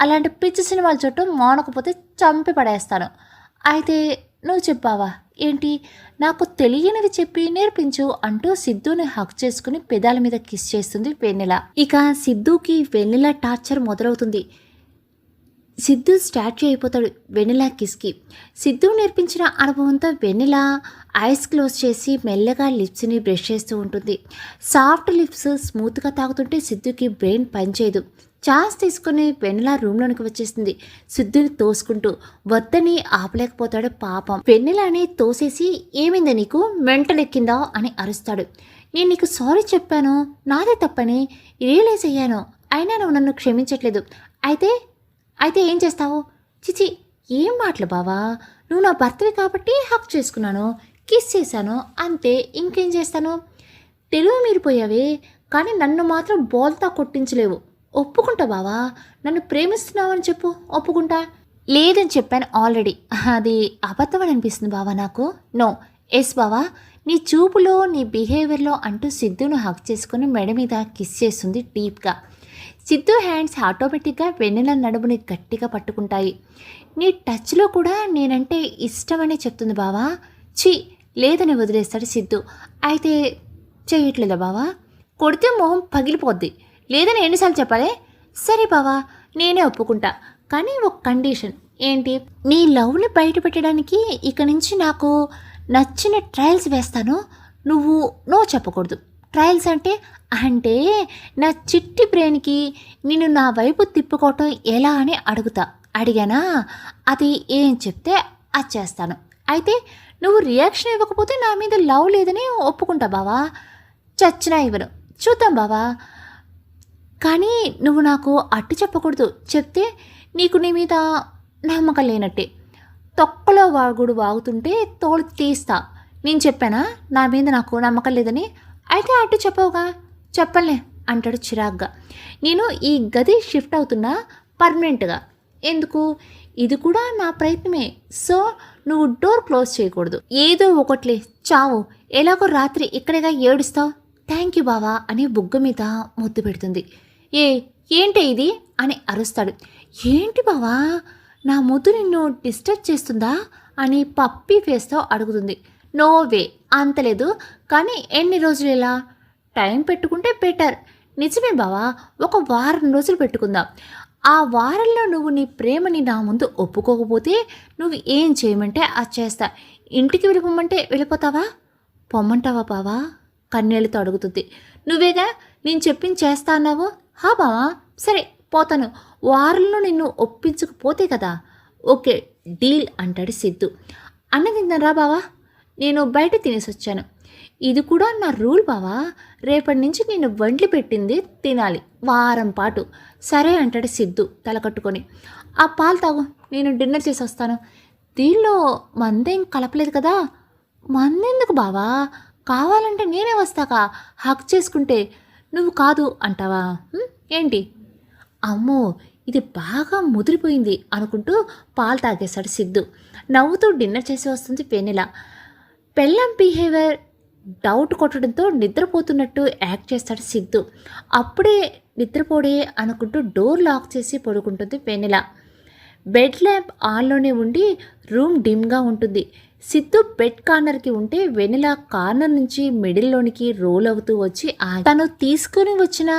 అలాంటి పిచ్చి సినిమాలు చుట్టూ మానకపోతే చంపి పడేస్తాను. అయితే నువ్వు చెప్పావా ఏంటి నాకు తెలియనివి చెప్పి నేర్పించు అంటూ సిద్ధుని హక్ చేసుకుని పెదాల మీద కిస్ చేస్తుంది వెన్నెల. ఇక సిద్ధుకి వెన్నెల టార్చర్ మొదలవుతుంది. సిద్ధు స్టాచ్యూ అయిపోతాడు వెన్నెల కిస్కి. సిద్ధు నేర్పించిన అనుభవంతో వెన్నెల ఐస్ క్లోజ్ చేసి మెల్లగా లిప్స్ని బ్రష్ చేస్తూ ఉంటుంది. సాఫ్ట్ లిప్స్ స్మూత్గా తాగుతుంటే సిద్ధుకి బ్రెయిన్ పనిచేయదు. ఛాన్స్ తీసుకుని వెన్నెల రూమ్లోనికి వచ్చేస్తుంది. సిద్ధుని తోసుకుంటూ. వద్దని ఆపలేకపోతాడు పాపం. వెన్నెలని తోసేసి ఏమైంది నీకు మెంటల్ ఎక్కిందా అని అరుస్తాడు. నేను నీకు సారీ చెప్పాను, నాదే తప్పని రియలైజ్ అయ్యాను, అయినా నువ్వు నన్ను క్షమించట్లేదు. అయితే అయితే ఏం చేస్తావు? చిచి ఏం మాటలు బావా, నువ్వు నా భర్తవి కాబట్టి హక్ చేసుకున్నాను, కిస్ చేశాను, అంతే, ఇంకేం చేస్తాను? తెలుగు మీరిపోయావే కానీ నన్ను మాత్రం బోల్తా కొట్టించలేవు. ఒప్పుకుంటా బావా, నన్ను ప్రేమిస్తున్నావని చెప్పు, ఒప్పుకుంటా. లేదని చెప్పాను ఆల్రెడీ, అది అబద్ధం అని అనిపిస్తుంది బావా నాకు. నో, ఎస్ బావా, నీ చూపులో నీ బిహేవియర్లో అంటూ సిద్ధును హక్ చేసుకుని మెడ మీద కిస్ చేస్తుంది డీప్గా. సిద్ధు హ్యాండ్స్ ఆటోమేటిక్గా వెన్నెల నడుముని గట్టిగా పట్టుకుంటాయి. నీ టచ్లో కూడా నేనంటే ఇష్టమనే చెప్తుంది బావా. ఛీ లేదని వదిలేస్తాడు సిద్ధు. అయితే చేయట్లేదా బావా? కొడితే మొహం పగిలిపోద్ది, లేదని ఎన్నిసార్లు చెప్పాలి? సరే బావా, నేనే ఒప్పుకుంటా, కానీ ఒక కండిషన్. ఏంటి? నీ లవ్ని బయట పెట్టడానికి ఇక నుంచి నాకు నచ్చిన ట్రయల్స్ వేస్తాను, నువ్వు నో చెప్పకూడదు. ట్రయల్స్ అంటే అంటే నా చిట్టి బ్రెయిన్కి నేను నా వైపు తిప్పుకోవటం ఎలా అని అడిగానా? అది ఏం చెప్తే అది చేస్తాను. అయితే నువ్వు రియాక్షన్ ఇవ్వకపోతే నా మీద లవ్ లేదని ఒప్పుకుంటా బావా. చచ్చినా ఇవ్వను, చూద్దాం బావా. కానీ నువ్వు నాకు అట్టు చెప్పకూడదు, చెప్తే నీకు నీ మీద నమ్మకం లేనట్టే. తొక్కలో వాగుడు వాగుతుంటే తోలు తీస్తా. నేను చెప్పానా నా మీద నాకు నమ్మకం లేదని? అయితే అటు చెప్పవుగా. చెప్పలే అంటాడు చిరాగ్గా. నేను ఈ గది షిఫ్ట్ అవుతున్నా పర్మనెంట్గా. ఎందుకు? ఇది కూడా నా ప్రయత్నమే, సో నువ్వు డోర్ క్లోజ్ చేయకూడదు. ఏదో ఒకట్లే చావు, ఎలాగో రాత్రి ఇక్కడేగా ఏడుస్తావు. థ్యాంక్ యూ బావా అని బుగ్గ మీద ముద్దు పెడుతుంది. ఏంటి ఇది అని అరుస్తాడు. ఏంటి బావా, నా ముద్దు నిన్ను డిస్టర్బ్ చేస్తుందా అని పప్పి ఫేస్తో అడుగుతుంది. నో వే, అంతలేదు, కానీ ఎన్ని రోజులు ఇలా టైం పెట్టుకుంటే బెటర్. నిజమే బావా, ఒక వారం రోజులు పెట్టుకుందాం. ఆ వారంలో నువ్వు నీ ప్రేమని నా ముందు ఒప్పుకోకపోతే నువ్వు ఏం చేయమంటే అది చేస్తా. ఇంటికి వెళ్ళిపోమంటే వెళ్ళిపోతావా? పొమ్మంటావా బావా? కన్నీళ్ళతో అడుగుతుంది. నువ్వేగా నేను చెప్పింది చేస్తా అన్నావు. హా బావా, సరే పోతాను, వారంలో నిన్ను ఒప్పించకపోతే కదా. ఓకే డీల్ అంటాడు సిద్ధు. అన్న తిన్నారా బావా? నేను బయట తినేసి వచ్చాను. ఇది కూడా నా రూల్ బావా, రేపటి నుంచి నేను వండి పెట్టింది తినాలి వారం పాటు. సరే అంటాడు సిద్ధు తల కట్టుకొని. ఆ పాలు తాగు, నేను డిన్నర్ చేసి వస్తాను. దీనిలో మందేం కలపలేదు కదా. మందెందుకు బావా, కావాలంటే నేనే వస్తాకా హక్ చేసుకుంటే. నువ్వు కాదు అంటావా? ఏంటి? అమ్మో ఇది బాగా ముదిరిపోయింది అనుకుంటూ పాలు తాగేశాడు సిద్ధు. నవ్వుతూ డిన్నర్ చేసి వస్తుంది వెన్నెల. పెళ్ళం బిహేవియర్ డౌట్ కొట్టడంతో నిద్రపోతున్నట్టు యాక్ట్ చేస్తాడు సిద్ధు. అప్పుడే నిద్రపోడే అనుకుంటూ డోర్ లాక్ చేసి పడుకుంటుంది వెన్నెల. బెడ్ ల్యాంప్ ఆన్లోనే ఉండి రూమ్ డిమ్గా ఉంటుంది. సిద్ధు బెడ్ కార్నర్కి ఉంటే వెన్నెల కార్నర్ నుంచి మిడిల్లోనికి రోల్ అవుతూ వచ్చి తను తీసుకుని వచ్చిన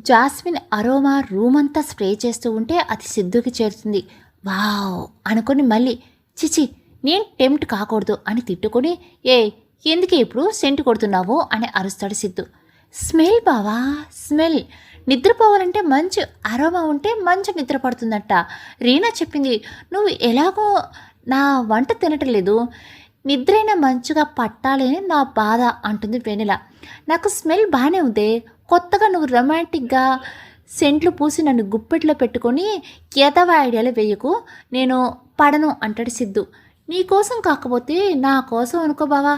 జాస్మిన్ అరోమా రూమ్ అంతా స్ప్రే చేస్తూ ఉంటే అది సిద్ధుకి చేరుతుంది. వావ్ అనుకొని మళ్ళీ చిచి నేను టెంప్ట్ కాకూడదు అని తిట్టుకొని, ఎందుకే ఇప్పుడు సెంటు కొడుతున్నావు అని అరుస్తాడు సిద్ధు. స్మెల్ బావా, స్మెల్. నిద్రపోవాలంటే మంచి అరోమా ఉంటే మంచి నిద్ర పడుతుందట. రీనా చెప్పింది. నువ్వు ఎలాగో నా వంట తినటం లేదు, నిద్రైనా మంచిగా పట్టాలని నా బాధ అంటుంది వెన్నెల. నాకు స్మెల్ బాగానే ఉంది, కొత్తగా నువ్వు రొమాంటిక్గా సెంట్లు పూసి నన్ను గుప్పెట్లో పెట్టుకొని ఎదవ ఐడియాలు వేయకు, నేను పడను అంటాడు సిద్ధు. నీ కోసం కాకపోతే నా కోసం అనుకో బావా.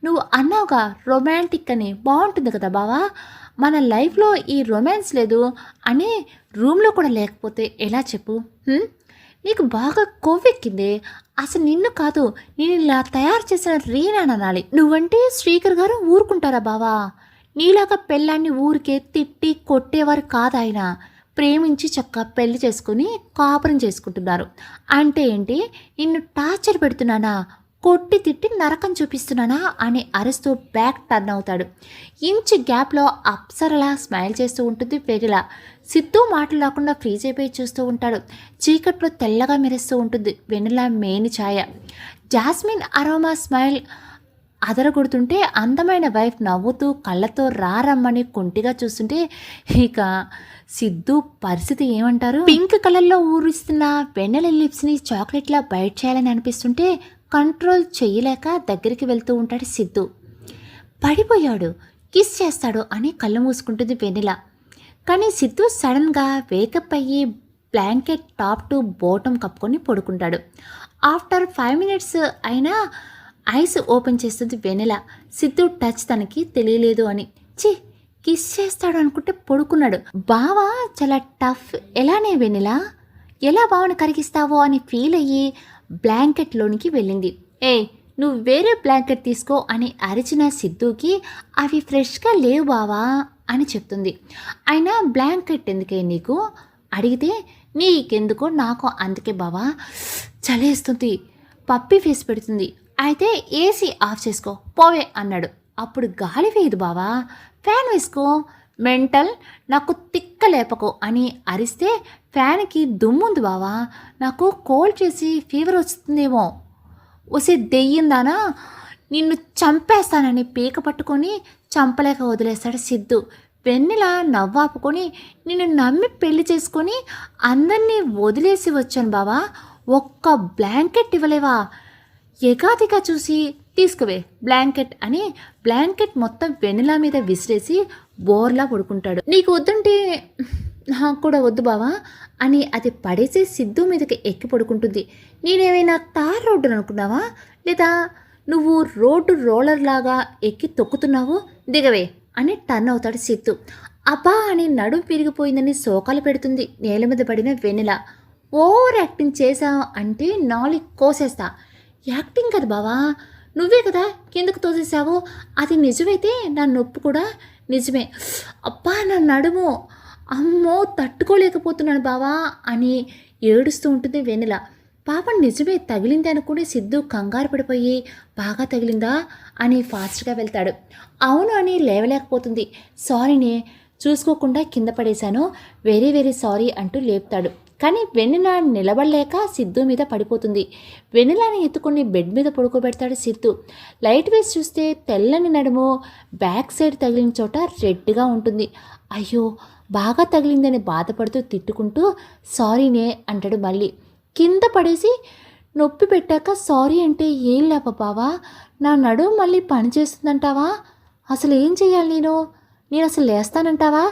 నువ్వు అన్నావుగా రొమాంటిక్ అని, బాగుంటుంది కదా బావా. మన లైఫ్లో ఈ రొమాన్స్ లేదు అని రూమ్లో కూడా లేకపోతే ఎలా చెప్పు? నీకు బాగా కొవ్వెక్కింది. అసలు నిన్ను కాదు, నేను ఇలా తయారు చేసిన రీనా అనాలి. నువ్వంటే శ్రీకర్ గారు ఊరుకుంటారా బావా? నీలాగా పెళ్ళాన్ని ఊరికే తిట్టి కొట్టేవారు కాదాయన. ప్రేమించి చక్కగా పెళ్లి చేసుకుని కాపురం చేసుకుంటున్నారు. అంటే ఏంటి, నిన్ను టార్చర్ పెడుతున్నానా? కొట్టి తిట్టి నరకం చూపిస్తున్నానా అని అరుస్తూ బ్యాక్ టర్న్ అవుతాడు. ఇంచు గ్యాప్లో అప్సరలా స్మైల్ చేస్తూ ఉంటుంది వెన్నెల. సిద్ధు మాటలు లేకుండా ఫ్రీజ్ అయిపోయి చూస్తూ ఉంటాడు. చీకట్లో తెల్లగా మెరుస్తూ ఉంటుంది వెన్నెల మేని ఛాయ. జాస్మిన్ అరోమా స్మైల్ అదరగొడుతుంటే అందమైన వైఫ్ నవ్వుతూ కళ్ళతో రారమ్మని కుంటిగా చూస్తుంటే ఇక సిద్ధు పరిస్థితి ఏమంటారు? పింక్ కలర్లో ఊరిస్తున్న వెన్నెల లిప్స్ని చాక్లెట్లా బైట్ చేయాలని అనిపిస్తుంటే కంట్రోల్ చేయలేక దగ్గరికి వెళ్తూ ఉంటాడు సిద్ధు. పడిపోయాడు, కిస్ చేస్తాడు అని కళ్ళు మూసుకుంటుంది వెన్నెల. కానీ సిద్ధు సడన్గా వేకప్ అయ్యి బ్లాంకెట్ టాప్ టు బోటం కప్పుకొని పడుకుంటాడు. ఆఫ్టర్ 5 minutes అయినా ఐస్ ఓపెన్ చేస్తుంది వెన్నెల. సిద్ధు టచ్ తనకి తెలియలేదు అని. చి కిస్ చేస్తాడు అనుకుంటే పడుకున్నాడు. బావా చాలా టఫ్. ఎలానే వెన్నెల, ఎలా బావని కరిగిస్తావో అని ఫీల్ అయ్యి బ్లాంకెట్లోనికి వెళ్ళింది. నువ్వు వేరే బ్లాంకెట్ తీసుకో అని అరిచిన సిద్ధుకి అవి ఫ్రెష్గా లేవు బావా అని చెప్తుంది. అయినా బ్లాంకెట్ ఎందుకే నీకు అడిగితే నీకెందుకో నాకు అందుకే బావా చలేస్తుంది, పప్పి ఫేస్ పెడుతుంది, అయితే ఏసీ ఆఫ్ చేసుకో పోవే అన్నాడు. అప్పుడు గాలి వేయదు బావా, ఫ్యాన్ వేసుకో, మెంటల్ నాకు తిక్క లేపకో అని అరిస్తే ఫ్యాన్కి దుమ్ముంది బావా, నాకు కోల్డ్ చేసి ఫీవర్ వస్తుందేమో, వసే దెయ్యిందానా నిన్ను చంపేస్తానని పీక పట్టుకొని చంపలేక వదిలేస్తాడు సిద్ధు. వెన్నెల నవ్వాపుకొని నిన్ను నమ్మి పెళ్లి చేసుకొని అందరినీ వదిలేసి వచ్చాను బావా, ఒక్క బ్లాంకెట్ ఇవ్వలేవా, ఎగాదిగా చూసి తీసుకువే బ్లాంకెట్ అని బ్లాంకెట్ మొత్తం వెన్నెల మీద విసిరేసి బోర్లా పడుకుంటాడు. నీకు వద్దంటే నాకు కూడా వద్దు బావా అని అది పడేసి సిద్ధు మీదకి ఎక్కి పడుకుంటుంది. నేనేమైనా తార్ రోడ్డు అనుకున్నావా, లేదా నువ్వు రోడ్డు రోలర్ లాగా ఎక్కి తొక్కుతున్నావు, దిగవే అని టర్న్ అవుతాడు సిద్ధు. అబ్బా అని నడుం విరిగిపోయిందని శోకాలు పెడుతుంది నేల మీద పడిన వెన్నెల. ఓవర్ యాక్టింగ్ చేశావు అంటే నాలుగు కోసేస్తా. యాక్టింగ్ కదా బావా, నువ్వే కదా కిందకు తోసేసావు, అది నిజమైతే నా నొప్పి కూడా నిజమే. అబ్బా నా నడుము, అమ్మో తట్టుకోలేకపోతున్నాను బావా అని ఏడుస్తూ ఉంటుంది వెన్నెల. పాపం నిజమే తగిలింది అనుకుని సిద్ధు కంగారు పడిపోయి బాగా తగిలిందా అని ఫాస్ట్గా వెళ్తాడు. అవును అని లేవలేకపోతుంది. సారీనే, చూసుకోకుండా కింద పడేశాను, వెరీ వెరీ సారీ అంటూ లేపుతాడు. కానీ వెన్నెల నిలబడలేక సిద్ధు మీద పడిపోతుంది. వెన్నెలని ఎత్తుకొని బెడ్ మీద పడుకోబెడతాడు సిద్ధు. లైట్ వేసి చూస్తే తెల్లని నడుము బ్యాక్ సైడ్ తగిలిన చోట రెడ్గా ఉంటుంది. అయ్యో బాగా తగిలిందని బాధపడుతూ తిట్టుకుంటూ సారీనే అంటాడు. మళ్ళీ కింద పడేసి నొప్పి పెట్టాక సారీ అంటే ఏం లేప బావా, నా నడుము మళ్ళీ పనిచేస్తుందంటావా, అసలు ఏం చెయ్యాలి నేను అసలు లేస్తానంటావా,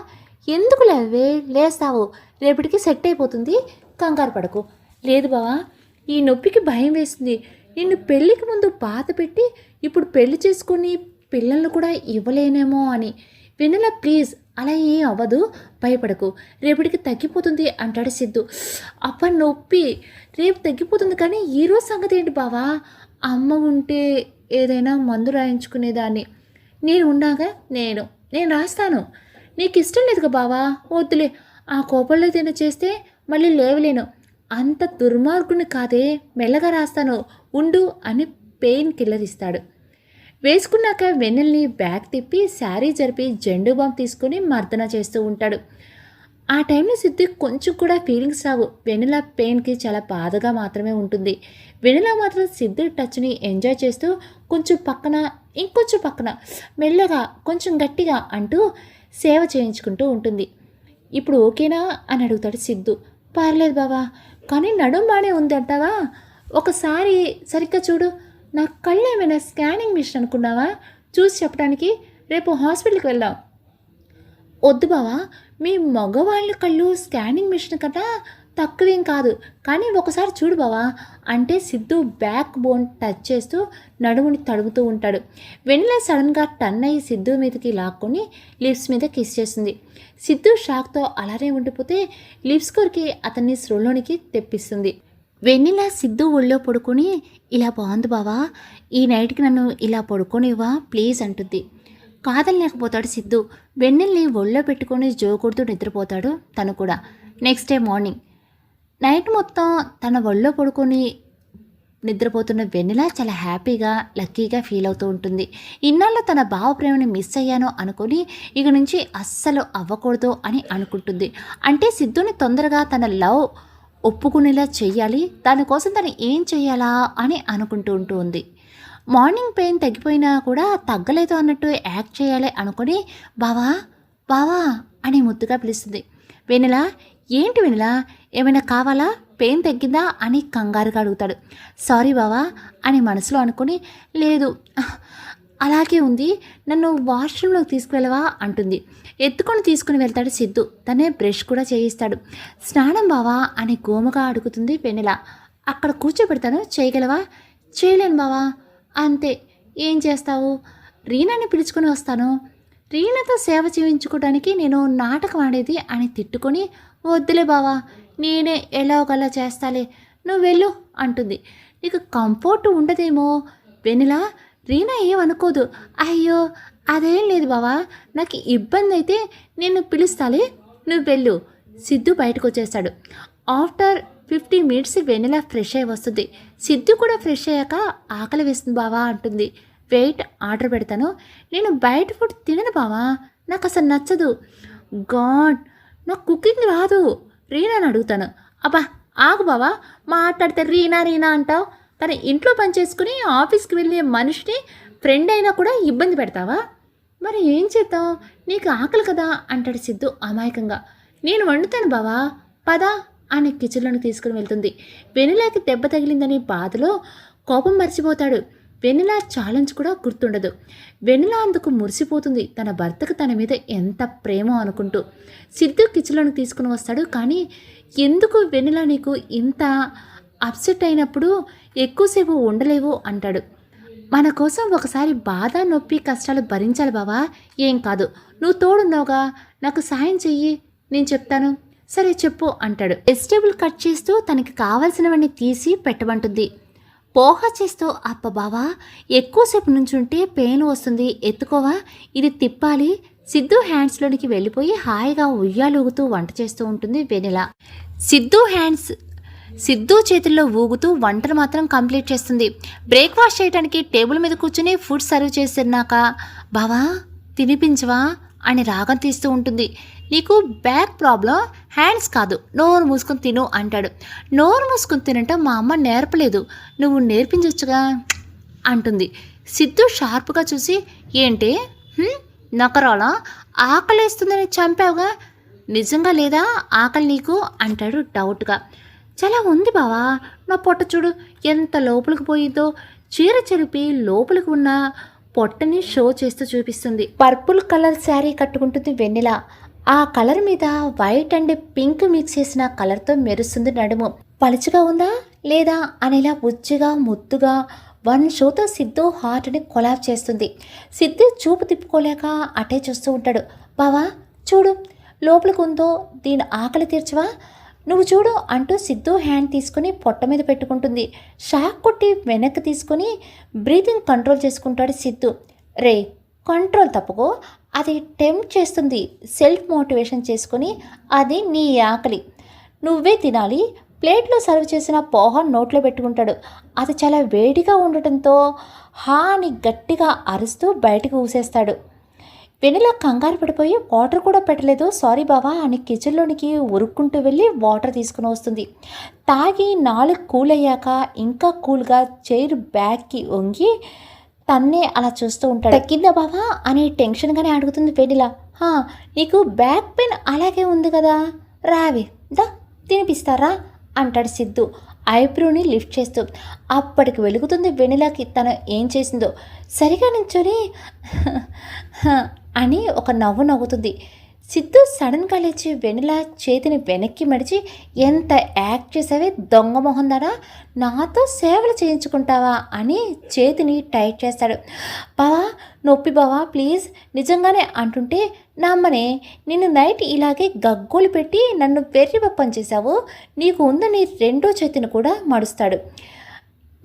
ఎందుకు లేవే, లేస్తావు, రేపటికి సెట్ అయిపోతుంది, కంగారు పడకు. లేదు బావా, ఈ నొప్పికి భయం వేస్తుంది, నిన్ను పెళ్ళికి ముందు బాధ పెట్టి ఇప్పుడు పెళ్లి చేసుకుని పిల్లలను కూడా ఇవ్వలేనేమో అని. వెన్నెల ప్లీజ్ అలా ఏం అవ్వదు, భయపడకు, రేపటికి తగ్గిపోతుంది అంటాడు సిద్ధు. అప్ప నొప్పి రేపు తగ్గిపోతుంది, కానీ ఈరోజు సంగతి ఏంటి బావా, అమ్మ ఉంటే ఏదైనా మందు రాయించుకునేదాన్ని, నేను ఉన్నాగా, నేను రాస్తాను, నీకు ఇష్టం లేదుగా బావా, వద్దులే, ఆ కోపంలో ఏదైనా చేస్తే మళ్ళీ లేవలేను, అంత దుర్మార్గుని కాదే, మెల్లగా రాస్తాను ఉండు అని పెయిన్ కిల్లర్ ఇస్తాడు. వేసుకున్నాక వెన్నెల్ని బ్యాగ్ తిప్పి శారీ జరిపి జెండు బాంబ్ తీసుకొని మర్దన చేస్తూ ఉంటాడు. ఆ టైంలో సిద్ధు కొంచెం కూడా ఫీలింగ్స్ రావు. వెన్నెల పెయిన్కి చాలా బాధగా మాత్రమే ఉంటుంది. వెన్నెల మాత్రం సిద్ధు టచ్ని ఎంజాయ్ చేస్తూ కొంచెం పక్కన, ఇంకొంచెం పక్కన, మెల్లగా, కొంచెం గట్టిగా అంటూ సేవ చేయించుకుంటూ ఉంటుంది. ఇప్పుడు ఓకేనా అని అడుగుతాడు సిద్ధు. పర్లేదు బావా, కానీ నడుం బానే ఉంది అంటావా, ఒకసారి సరిగ్గా చూడు, నా కళ్ళు ఏమైనా స్కానింగ్ మిషన్ అనుకున్నావా, చూసి చెప్పడానికి, రేపు హాస్పిటల్కి వెళ్దాం. వద్దు బావా, మీ మగవాళ్ళ కళ్ళు స్కానింగ్ మిషన్ కన్నా తక్కువేం కాదు, కానీ ఒకసారి చూడు బావా అంటే సిద్ధు బ్యాక్ బోన్ టచ్ చేస్తూ నడుముని తడుముతూ ఉంటాడు. వెన్నెల సడన్గా టర్న్ అయ్యి సిద్ధు మీదకి లాక్కొని లిప్స్ మీద కిస్ చేస్తుంది. సిద్ధు షాక్తో అలానే ఉండిపోతే లిప్స్ కొరికి అతన్ని స్రోలోనికి తెప్పిస్తుంది. వెన్నెల సిద్ధు ఒళ్ళో పడుకొని, ఇలా బాగుంది బావా, ఈ నైట్కి నన్ను ఇలా పడుకోనివ్వా ప్లీజ్ అంటుంది. కాదనలేకపోతాడు సిద్ధు. వెన్నెల్ని ఒళ్ళో పెట్టుకొని జోకొడుతూ నిద్రపోతాడు తను కూడా. నెక్స్ట్ డే మార్నింగ్ నైట్ మొత్తం తన ఒళ్ళో పడుకొని నిద్రపోతున్న వెన్నెల చాలా హ్యాపీగా లక్కీగా ఫీల్ అవుతూ ఉంటుంది. ఇన్నాళ్ళు తన బావ ప్రేమని మిస్ అయ్యాను అనుకుని ఇక నుంచి అస్సలు అవ్వకూడదు అని అనుకుంటుంది. అంటే సిద్ధుని తొందరగా తన లవ్ ఒప్పుకునేలా చెయ్యాలి, దానికోసం తను ఏం చెయ్యాలా అని అనుకుంటూ ఉంది. మార్నింగ్ పెయిన్ తగ్గిపోయినా కూడా తగ్గలేదు అన్నట్టు యాక్ట్ చేయాలి అనుకుని బావా బావా అని ముద్దుగా పిలుస్తుంది. వెన్నెల, ఏంటి వెన్నెల, ఏమైనా కావాలా, పెయిన్ తగ్గిందా అని కంగారుగా అడుగుతాడు. సారీ బావా అని మనసులో అనుకుని, లేదు అలాగే ఉంది, నన్ను వాష్రూమ్లోకి తీసుకువెళ్ళవా అంటుంది. ఎత్తుకొని తీసుకుని వెళ్తాడు సిద్ధు. తనే బ్రష్ కూడా చేయిస్తాడు. స్నానం బావా అని గోముగా అడుగుతుంది వెన్నెల. అక్కడ కూర్చోబెడతాను, చేయగలవా? చేయలేను బావా. అంతే, ఏం చేస్తావు? రీనాని పిలుచుకొని వస్తాను, రీనాతో సేవ చేయించుకోవడానికి నేను నాటకం ఆడేది అని తిట్టుకొని, వద్దులే బావా, నేనే ఎలాగలా చేస్తాలే, నువ్వు వెళ్ళు అంటుంది. నీకు కంఫర్ట్ ఉండదేమో వెన్నెల, రీనా ఏమనుకోదు. అయ్యో అదేం లేదు బావా, నాకు ఇబ్బంది అయితే నేను పిలుస్తాలే, నువ్వు వెళ్ళు. సిద్ధు బయటకు వచ్చేస్తాడు. ఆఫ్టర్ 15 minutes వెన్నెల ఫ్రెష్ అయ్యి వస్తుంది. సిద్ధు కూడా ఫ్రెష్ అయ్యాక ఆకలి వేస్తుంది బావా అంటుంది. వెయిట్, ఆర్డర్ పెడతాను, నేను బయట ఫుడ్ తినను బావా, నాకు అసలు నచ్చదు. గాడ్, నాకు కుకింగ్ రాదు, రీనాని అడుగుతాను. అబ్బా ఆగు బావా, మాట్లాడితే రీనా రీనా అంటావు, తన ఇంట్లో పని చేసుకుని ఆఫీస్కి వెళ్ళే మనిషిని ఫ్రెండ్ అయినా కూడా ఇబ్బంది పెడతావా? మరి ఏం చేద్దాం, నీకు ఆకలి కదా అంటాడు సిద్ధు అమాయకంగా. నేను వండుతాను బావా, పదా అని కిచెన్లోకి తీసుకుని వెళ్తుంది. వెన్నెలకి దెబ్బ తగిలిందని బాధలో కోపం మర్చిపోతాడు. వెన్నెల ఛాలెంజ్ కూడా గుర్తుండదు. వెన్నెల అందుకు మురిసిపోతుంది, తన భర్తకు తన మీద ఎంత ప్రేమో అనుకుంటూ. సిద్ధు కిచెన్లోకి తీసుకుని వస్తాడు. కానీ ఎందుకు వెన్నెల నీకు ఇంత అప్సెట్ అయినప్పుడు ఎక్కువసేపు ఉండలేవు అంటాడు. మన కోసం ఒకసారి బాధ, నొప్పి, కష్టాలు భరించాలి బావా, ఏం కాదు, నువ్వు తోడున్నావుగా, నాకు సాయం చెయ్యి, నేను చెప్తాను. సరే చెప్పు అంటాడు. వెజిటేబుల్ కట్ చేస్తూ తనకి కావాల్సినవన్నీ తీసి పెట్టమంటుంది. పోహ చేస్తూ, అప్ప బావా ఎక్కువసేపు నుంచుంటే పెయిన్ వస్తుంది, ఎత్తుకోవా, ఇది తిప్పాలి. సిద్ధు హ్యాండ్స్లోనికి వెళ్ళిపోయి హాయిగా ఉయ్యాలూగుతూ వంట చేస్తూ ఉంటుంది వెన్నెల. సిద్ధు చేతుల్లో ఊగుతూ వంటను మాత్రం కంప్లీట్ చేస్తుంది. బ్రేక్ఫాస్ట్ చేయడానికి టేబుల్ మీద కూర్చుని ఫుడ్ సర్వ్ చేసినాక, బావా తినిపించవా అని రాగం తీస్తూ ఉంటుంది. నీకు బ్యాక్ ప్రాబ్లం, హ్యాండ్స్ కాదు, నోరు మూసుకొని తిను అంటాడు. నోరు మూసుకొని తినంటే మా అమ్మ నేర్పలేదు, నువ్వు నేర్పించవచ్చుగా అంటుంది. సిద్ధు షార్ప్గా చూసి, ఏంటి నకరాలా, ఆకలేస్తుందని చంపావుగా, నిజంగా లేదా ఆకలి నీకు అంటాడు డౌట్గా. చాలా ఉంది బావా, నా పొట్ట చూడు ఎంత లోపలికి పోయిందో. చీర చెరిపి లోపలికి ఉన్న పొట్టని షో చేస్తూ చూపిస్తుంది. పర్పుల్ కలర్ శారీ కట్టుకుంటుంది వెన్నెల. ఆ కలర్ మీద వైట్ అండ్ పింక్ మిక్స్ చేసిన కలర్తో మెరుస్తుంది నడుము. పలుచగా ఉందా లేదా అనేలా బుజ్జిగా ముద్దుగా వన్ షోతో సిద్ధు హార్ట్ని కొలాబ్ చేస్తుంది. సిద్ధు చూపు తిప్పుకోలేక అటే చూస్తూ ఉంటాడు. బావా చూడు లోపలికి ఉందో, దీని ఆకలి తీర్చవా, నువ్వు చూడు అంటూ సిద్ధు హ్యాండ్ తీసుకుని పొట్ట మీద పెట్టుకుంటుంది. షాక్ కొట్టి వెనక్కి తీసుకుని బ్రీతింగ్ కంట్రోల్ చేసుకుంటాడు సిద్ధు. రే కంట్రోల్ తప్పుకో, అది టెంప్ట్ చేస్తుంది, సెల్ఫ్ మోటివేషన్ చేసుకుని, అది నీ ఆకలి, నువ్వే తినాలి. ప్లేట్లో సర్వ్ చేసిన పోహ నోట్లో పెట్టుకుంటాడు. అది చాలా వేడిగా ఉండటంతో హా అని గట్టిగా అరుస్తూ బయటకు ఊసేస్తాడు. వెన్నెల కంగారు పడిపోయి వాటర్ కూడా పెట్టలేదు. సారీ బావా అని కిచెన్లోనికి ఉరుక్కుంటూ వెళ్ళి వాటర్ తీసుకుని వస్తుంది. తాగి 4 కూల్ అయ్యాక ఇంకా కూల్గా చైర్ బ్యాగ్కి వంగి తన్నే అలా చూస్తూ ఉంటాడు. తగ్గిందా బావా అని టెన్షన్గానే అడుగుతుంది వెన్నెల. నీకు బ్యాక్ పెయిన్ అలాగే ఉంది కదా, రావే దా తినిపిస్తారా అంటాడు సిద్ధు ఐబ్రోని లిఫ్ట్ చేస్తూ. అప్పటికి వెలుగుతుంది వెన్నెలకి తను ఏం చేసిందో. సరిగా నించొని అని ఒక నవ్వు నవ్వుతుంది. సిద్ధు సడన్గా లేచి వెన్నెల చేతిని వెనక్కి మడిచి, ఎంత యాక్ట్ చేసావే దొంగ మొహందారా, నాతో సేవలు చేయించుకుంటావా అని చేతిని టైట్ చేస్తాడు. బావా నొప్పి బావా ప్లీజ్ నిజంగానే అంటుంటే, నమ్మనే, నిన్ను నైట్ ఇలాగే గగ్గోలు పెట్టి నన్ను వెర్రిపప్పని చేశావు, నీకు ఉందని 2వ చేతిని కూడా మడుస్తాడు.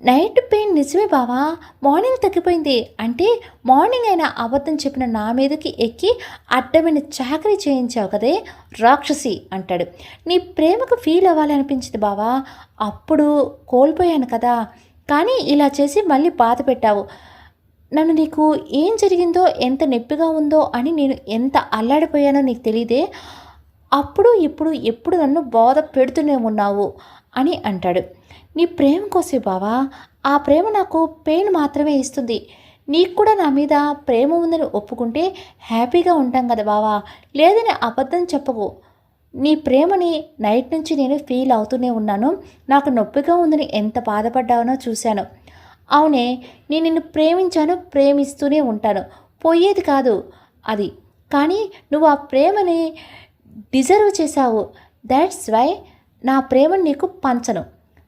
నైట్ పెయిన్ నిజమే బావా, మార్నింగ్ తగ్గిపోయింది అంటే మార్నింగ్ అయినా అబద్ధం చెప్పిన నా మీదకి ఎక్కి అడ్డమైన చాకరీ చేయించావు కదే రాక్షసి అంటాడు. నీ ప్రేమకు ఫీల్ అవ్వాలనిపించింది బావా, అప్పుడు కోల్పోయాను కదా, కానీ ఇలా చేసి మళ్ళీ బాధ పెట్టావు. నన్ను నీకు ఏం జరిగిందో, ఎంత నొప్పిగా ఉందో అని నేను ఎంత అల్లాడిపోయానో నీకు తెలియదే. అప్పుడు ఇప్పుడు ఎప్పుడు నన్ను బాధ పెడుతూనే ఉన్నావు అని అంటాడు. నీ ప్రేమ కోసే బావా, ఆ ప్రేమ నాకు పెయిన్ మాత్రమే ఇస్తుంది. నీకు కూడా నా మీద ప్రేమ ఉందని ఒప్పుకుంటే హ్యాపీగా ఉంటాం కదా బావా, లేదని అబద్ధం చెప్పకు. నీ ప్రేమని నైట్ నుంచి నేను ఫీల్ అవుతూనే ఉన్నాను. నాకు నొప్పిగా ఉందని ఎంత బాధపడ్డానో చూశాను. అవునే, నేను నిన్ను ప్రేమించాను, ప్రేమిస్తూనే ఉంటాను, పోయేది కాదు అది. కానీ నువ్వు ఆ ప్రేమని డిజర్వ్ చేశావు. దాట్స్ వై నా ప్రేమను నీకు పంచను.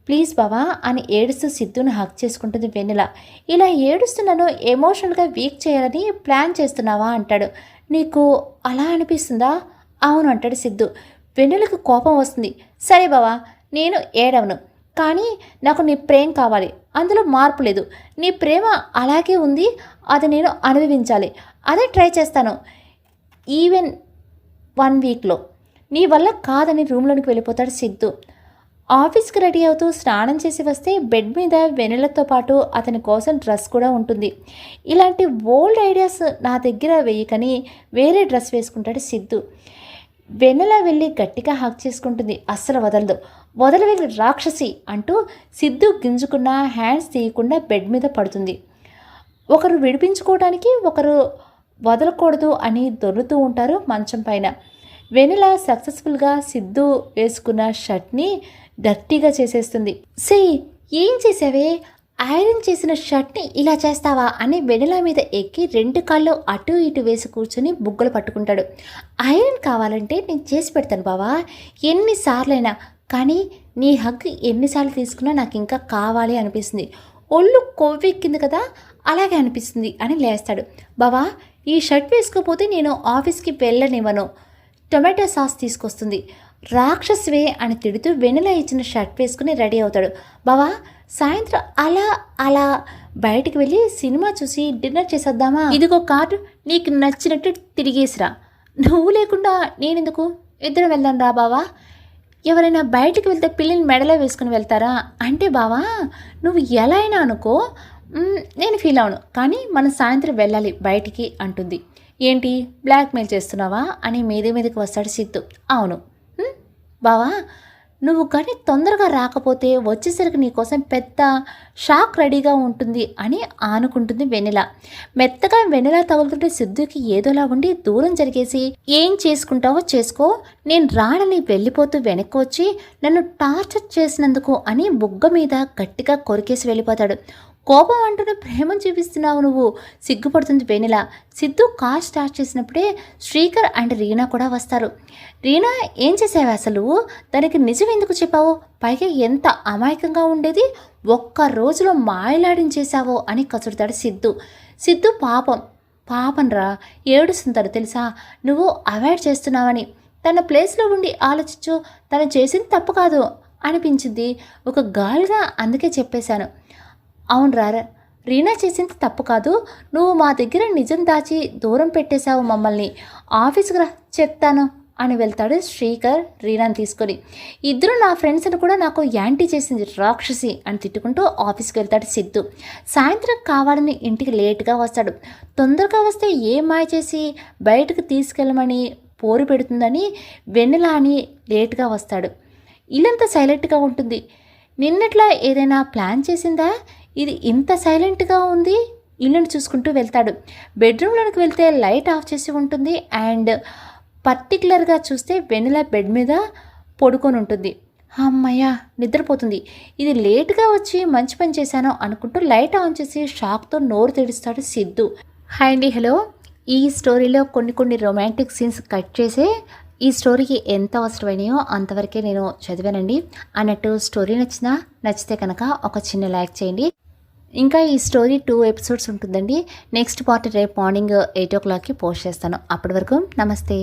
ప్లీజ్ బావా అని ఏడుస్తూ సిద్ధుని హక్ చేసుకుంటుంది వెన్నెల. ఇలా ఏడుస్తూ నన్ను ఎమోషనల్గా వీక్ చేయాలని ప్లాన్ చేస్తున్నావా అంటాడు. నీకు అలా అనిపిస్తుందా? అవును అంటాడు సిద్ధు. వెన్నెలకు కోపం వస్తుంది. సరే బావా, నేను ఏడవను, కానీ నాకు నీ ప్రేమ కావాలి, అందులో మార్పు లేదు. నీ ప్రేమ అలాగే ఉంది, అది నేను అనుభవించాలి. అదే ట్రై చేస్తాను, ఈవెన్ 1 వీక్లో. నీ వల్ల కాదని రూమ్లోనికి వెళ్ళిపోతాడు సిద్ధు. ఆఫీస్కి రెడీ అవుతూ స్నానం చేసి వస్తే బెడ్ మీద వెన్నెలతో పాటు అతని కోసం డ్రెస్ కూడా ఉంటుంది. ఇలాంటి ఓల్డ్ ఐడియాస్ నా దగ్గర వేయకని వేరే డ్రెస్ వేసుకుంటాడు సిద్ధు. వెన్నెల వెళ్ళి గట్టిగా హక్ చేసుకుంటుంది. అస్సలు వదలదు. వదలవెళ్ళి రాక్షసి అంటూ సిద్ధు గింజుకున్న హ్యాండ్స్ తీయకుండా బెడ్ మీద పడుతుంది. ఒకరు విడిపించుకోవడానికి ఒకరు వదలకూడదు అని దొర్లుతూ ఉంటారు మంచం పైన. వెన్నెల సక్సెస్ఫుల్గా సిద్ధు వేసుకున్న షర్ట్ని డర్టీగా చేసేస్తుంది. సే, ఏం చేసావే? ఐరన్ చేసిన షర్ట్ని ఇలా చేస్తావా అని వెన్నెల మీద ఎక్కి 2 కాళ్ళు అటు ఇటు వేసి కూర్చొని బుగ్గలు పట్టుకుంటాడు. ఐరన్ కావాలంటే నేను చేసి పెడతాను బావా, ఎన్నిసార్లైనా. కానీ నీ హగ్ ఎన్నిసార్లు తీసుకున్నా నాకు ఇంకా కావాలి అనిపిస్తుంది. ఒళ్ళు కొవ్వెక్కింది కదా, అలాగే అనిపిస్తుంది అని లేస్తాడు. బావా, ఈ షర్ట్ వేసుకోకపోతే నేను ఆఫీస్కి వెళ్ళనివ్వను, టొమాటో సాస్ తీసుకొస్తుంది. రాక్షసువే అని తిడుతూ వెన్నెల ఇచ్చిన షర్ట్ వేసుకుని రెడీ అవుతాడు. బావా, సాయంత్రం అలా బయటికి వెళ్ళి సినిమా చూసి డిన్నర్ చేసేద్దామా? ఇదిగో కార్డు, నీకు నచ్చినట్టు తిరిగేసిరా. నువ్వు లేకుండా నేనెందుకు? ఇద్దరం వెళ్దాం రా బావా. ఎవరైనా బయటికి వెళ్తే పిల్లల్ని మెడలో వేసుకుని వెళ్తారా అంటే బావా, నువ్వు ఎలా అయినా అనుకో, నేను ఫీల్ అవను, కానీ మనం సాయంత్రం వెళ్ళాలి బయటికి అంటుంది. ఏంటి బ్లాక్మెయిల్ చేస్తున్నావా అని మీదకి వస్తాడు సిద్ధు. అవును బావా, నువ్వు కానీ తొందరగా రాకపోతే వచ్చేసరికి నీకోసం పెద్ద షాక్ రెడీగా ఉంటుంది అని ఆనుకుంటుంది వెన్నెల. మెత్తగా వెన్నెల తగులుతుంటే సిద్ధుకి ఏదోలా ఉండి దూరం జరిగేసి, ఏం చేసుకుంటావో చేసుకో, నేను రానని వెళ్ళిపోతూ వెనక్కి వచ్చి నన్ను టార్చర్ చేసినందుకు అని బుగ్గ మీద గట్టిగా కొరికేసి వెళ్ళిపోతాడు. కోపం అంటూనే ప్రేమను చూపిస్తున్నావు నువ్వు, సిగ్గుపడుతుంది వెన్నెల. సిద్ధు కార్ స్టార్ట్ చేసినప్పుడే శ్రీకర్ అండ్ రీనా కూడా వస్తారు. రీనా, ఏం చేసావు అసలు? దానికి నిజం ఎందుకు చెప్పావు? పైగా ఎంత అమాయకంగా ఉండేది, ఒక్క రోజులో మాయలాడించేశావో అని కసురుతాడు సిద్ధు. సిద్ధు పాపం రా, ఏడుస్తుంటాడు తెలుసా, నువ్వు అవాయిడ్ చేస్తున్నావని. తన ప్లేస్లో ఉండి ఆలోచించు, తను చేసింది తప్పు కాదు అనిపించింది. ఒక గర్ల్గా అందుకే చెప్పేశాను. అవునరా, రీనా చేసింది తప్పు కాదు, నువ్వు మా దగ్గర నిజం దాచి దూరం పెట్టేశావు మమ్మల్ని. ఆఫీస్కి రా చెప్తాను అని వెళ్తాడు శ్రీకర్ రీనాని తీసుకొని. ఇద్దరు నా ఫ్రెండ్స్ని కూడా నాకు యాంటీ చేసింది రాక్షసి అని తిట్టుకుంటూ ఆఫీస్కి వెళ్తాడు సిద్ధు. సాయంత్రం కావాలని ఇంటికి లేట్గా వస్తాడు. తొందరగా వస్తే ఏ మాయ చేసి బయటకు తీసుకెళ్ళమని పోరు పెడుతుందని వెన్నెల అని లేట్గా వస్తాడు. ఇల్లంతా సైలెంట్గా ఉంటుంది. నిన్నట్లా ఏదైనా ప్లాన్ చేసిందా? ఇది ఇంత సైలెంట్గా ఉంది. ఇల్లుని చూసుకుంటూ వెళ్తాడు. బెడ్రూమ్లోకి వెళ్తే లైట్ ఆఫ్ చేసి ఉంటుంది. అండ్ పర్టికులర్గా చూస్తే వెన్నెల బెడ్ మీద పడుకొని ఉంటుంది. అమ్మయ్య, నిద్రపోతుంది. ఇది లేట్గా వచ్చి మంచి పని చేశాను అనుకుంటూ లైట్ ఆన్ చేసి షాక్తో నోరు తెడుస్తాడు సిద్ధు. హాయ్ అండి, హలో. ఈ స్టోరీలో కొన్ని రొమాంటిక్ సీన్స్ కట్ చేసే ఈ స్టోరీకి ఎంత అవసరమైనాయో అంతవరకే నేను చదివానండి. అన్నట్టు స్టోరీ నచ్చితే కనుక ఒక చిన్న లైక్ చేయండి. ఇంకా ఈ స్టోరీ 2 ఎపిసోడ్స్ ఉంటుందండి. నెక్స్ట్ పార్ట్ రేపు మార్నింగ్ 8 o'clockకి పోస్ట్ చేస్తాను. అప్పటి వరకు నమస్తే.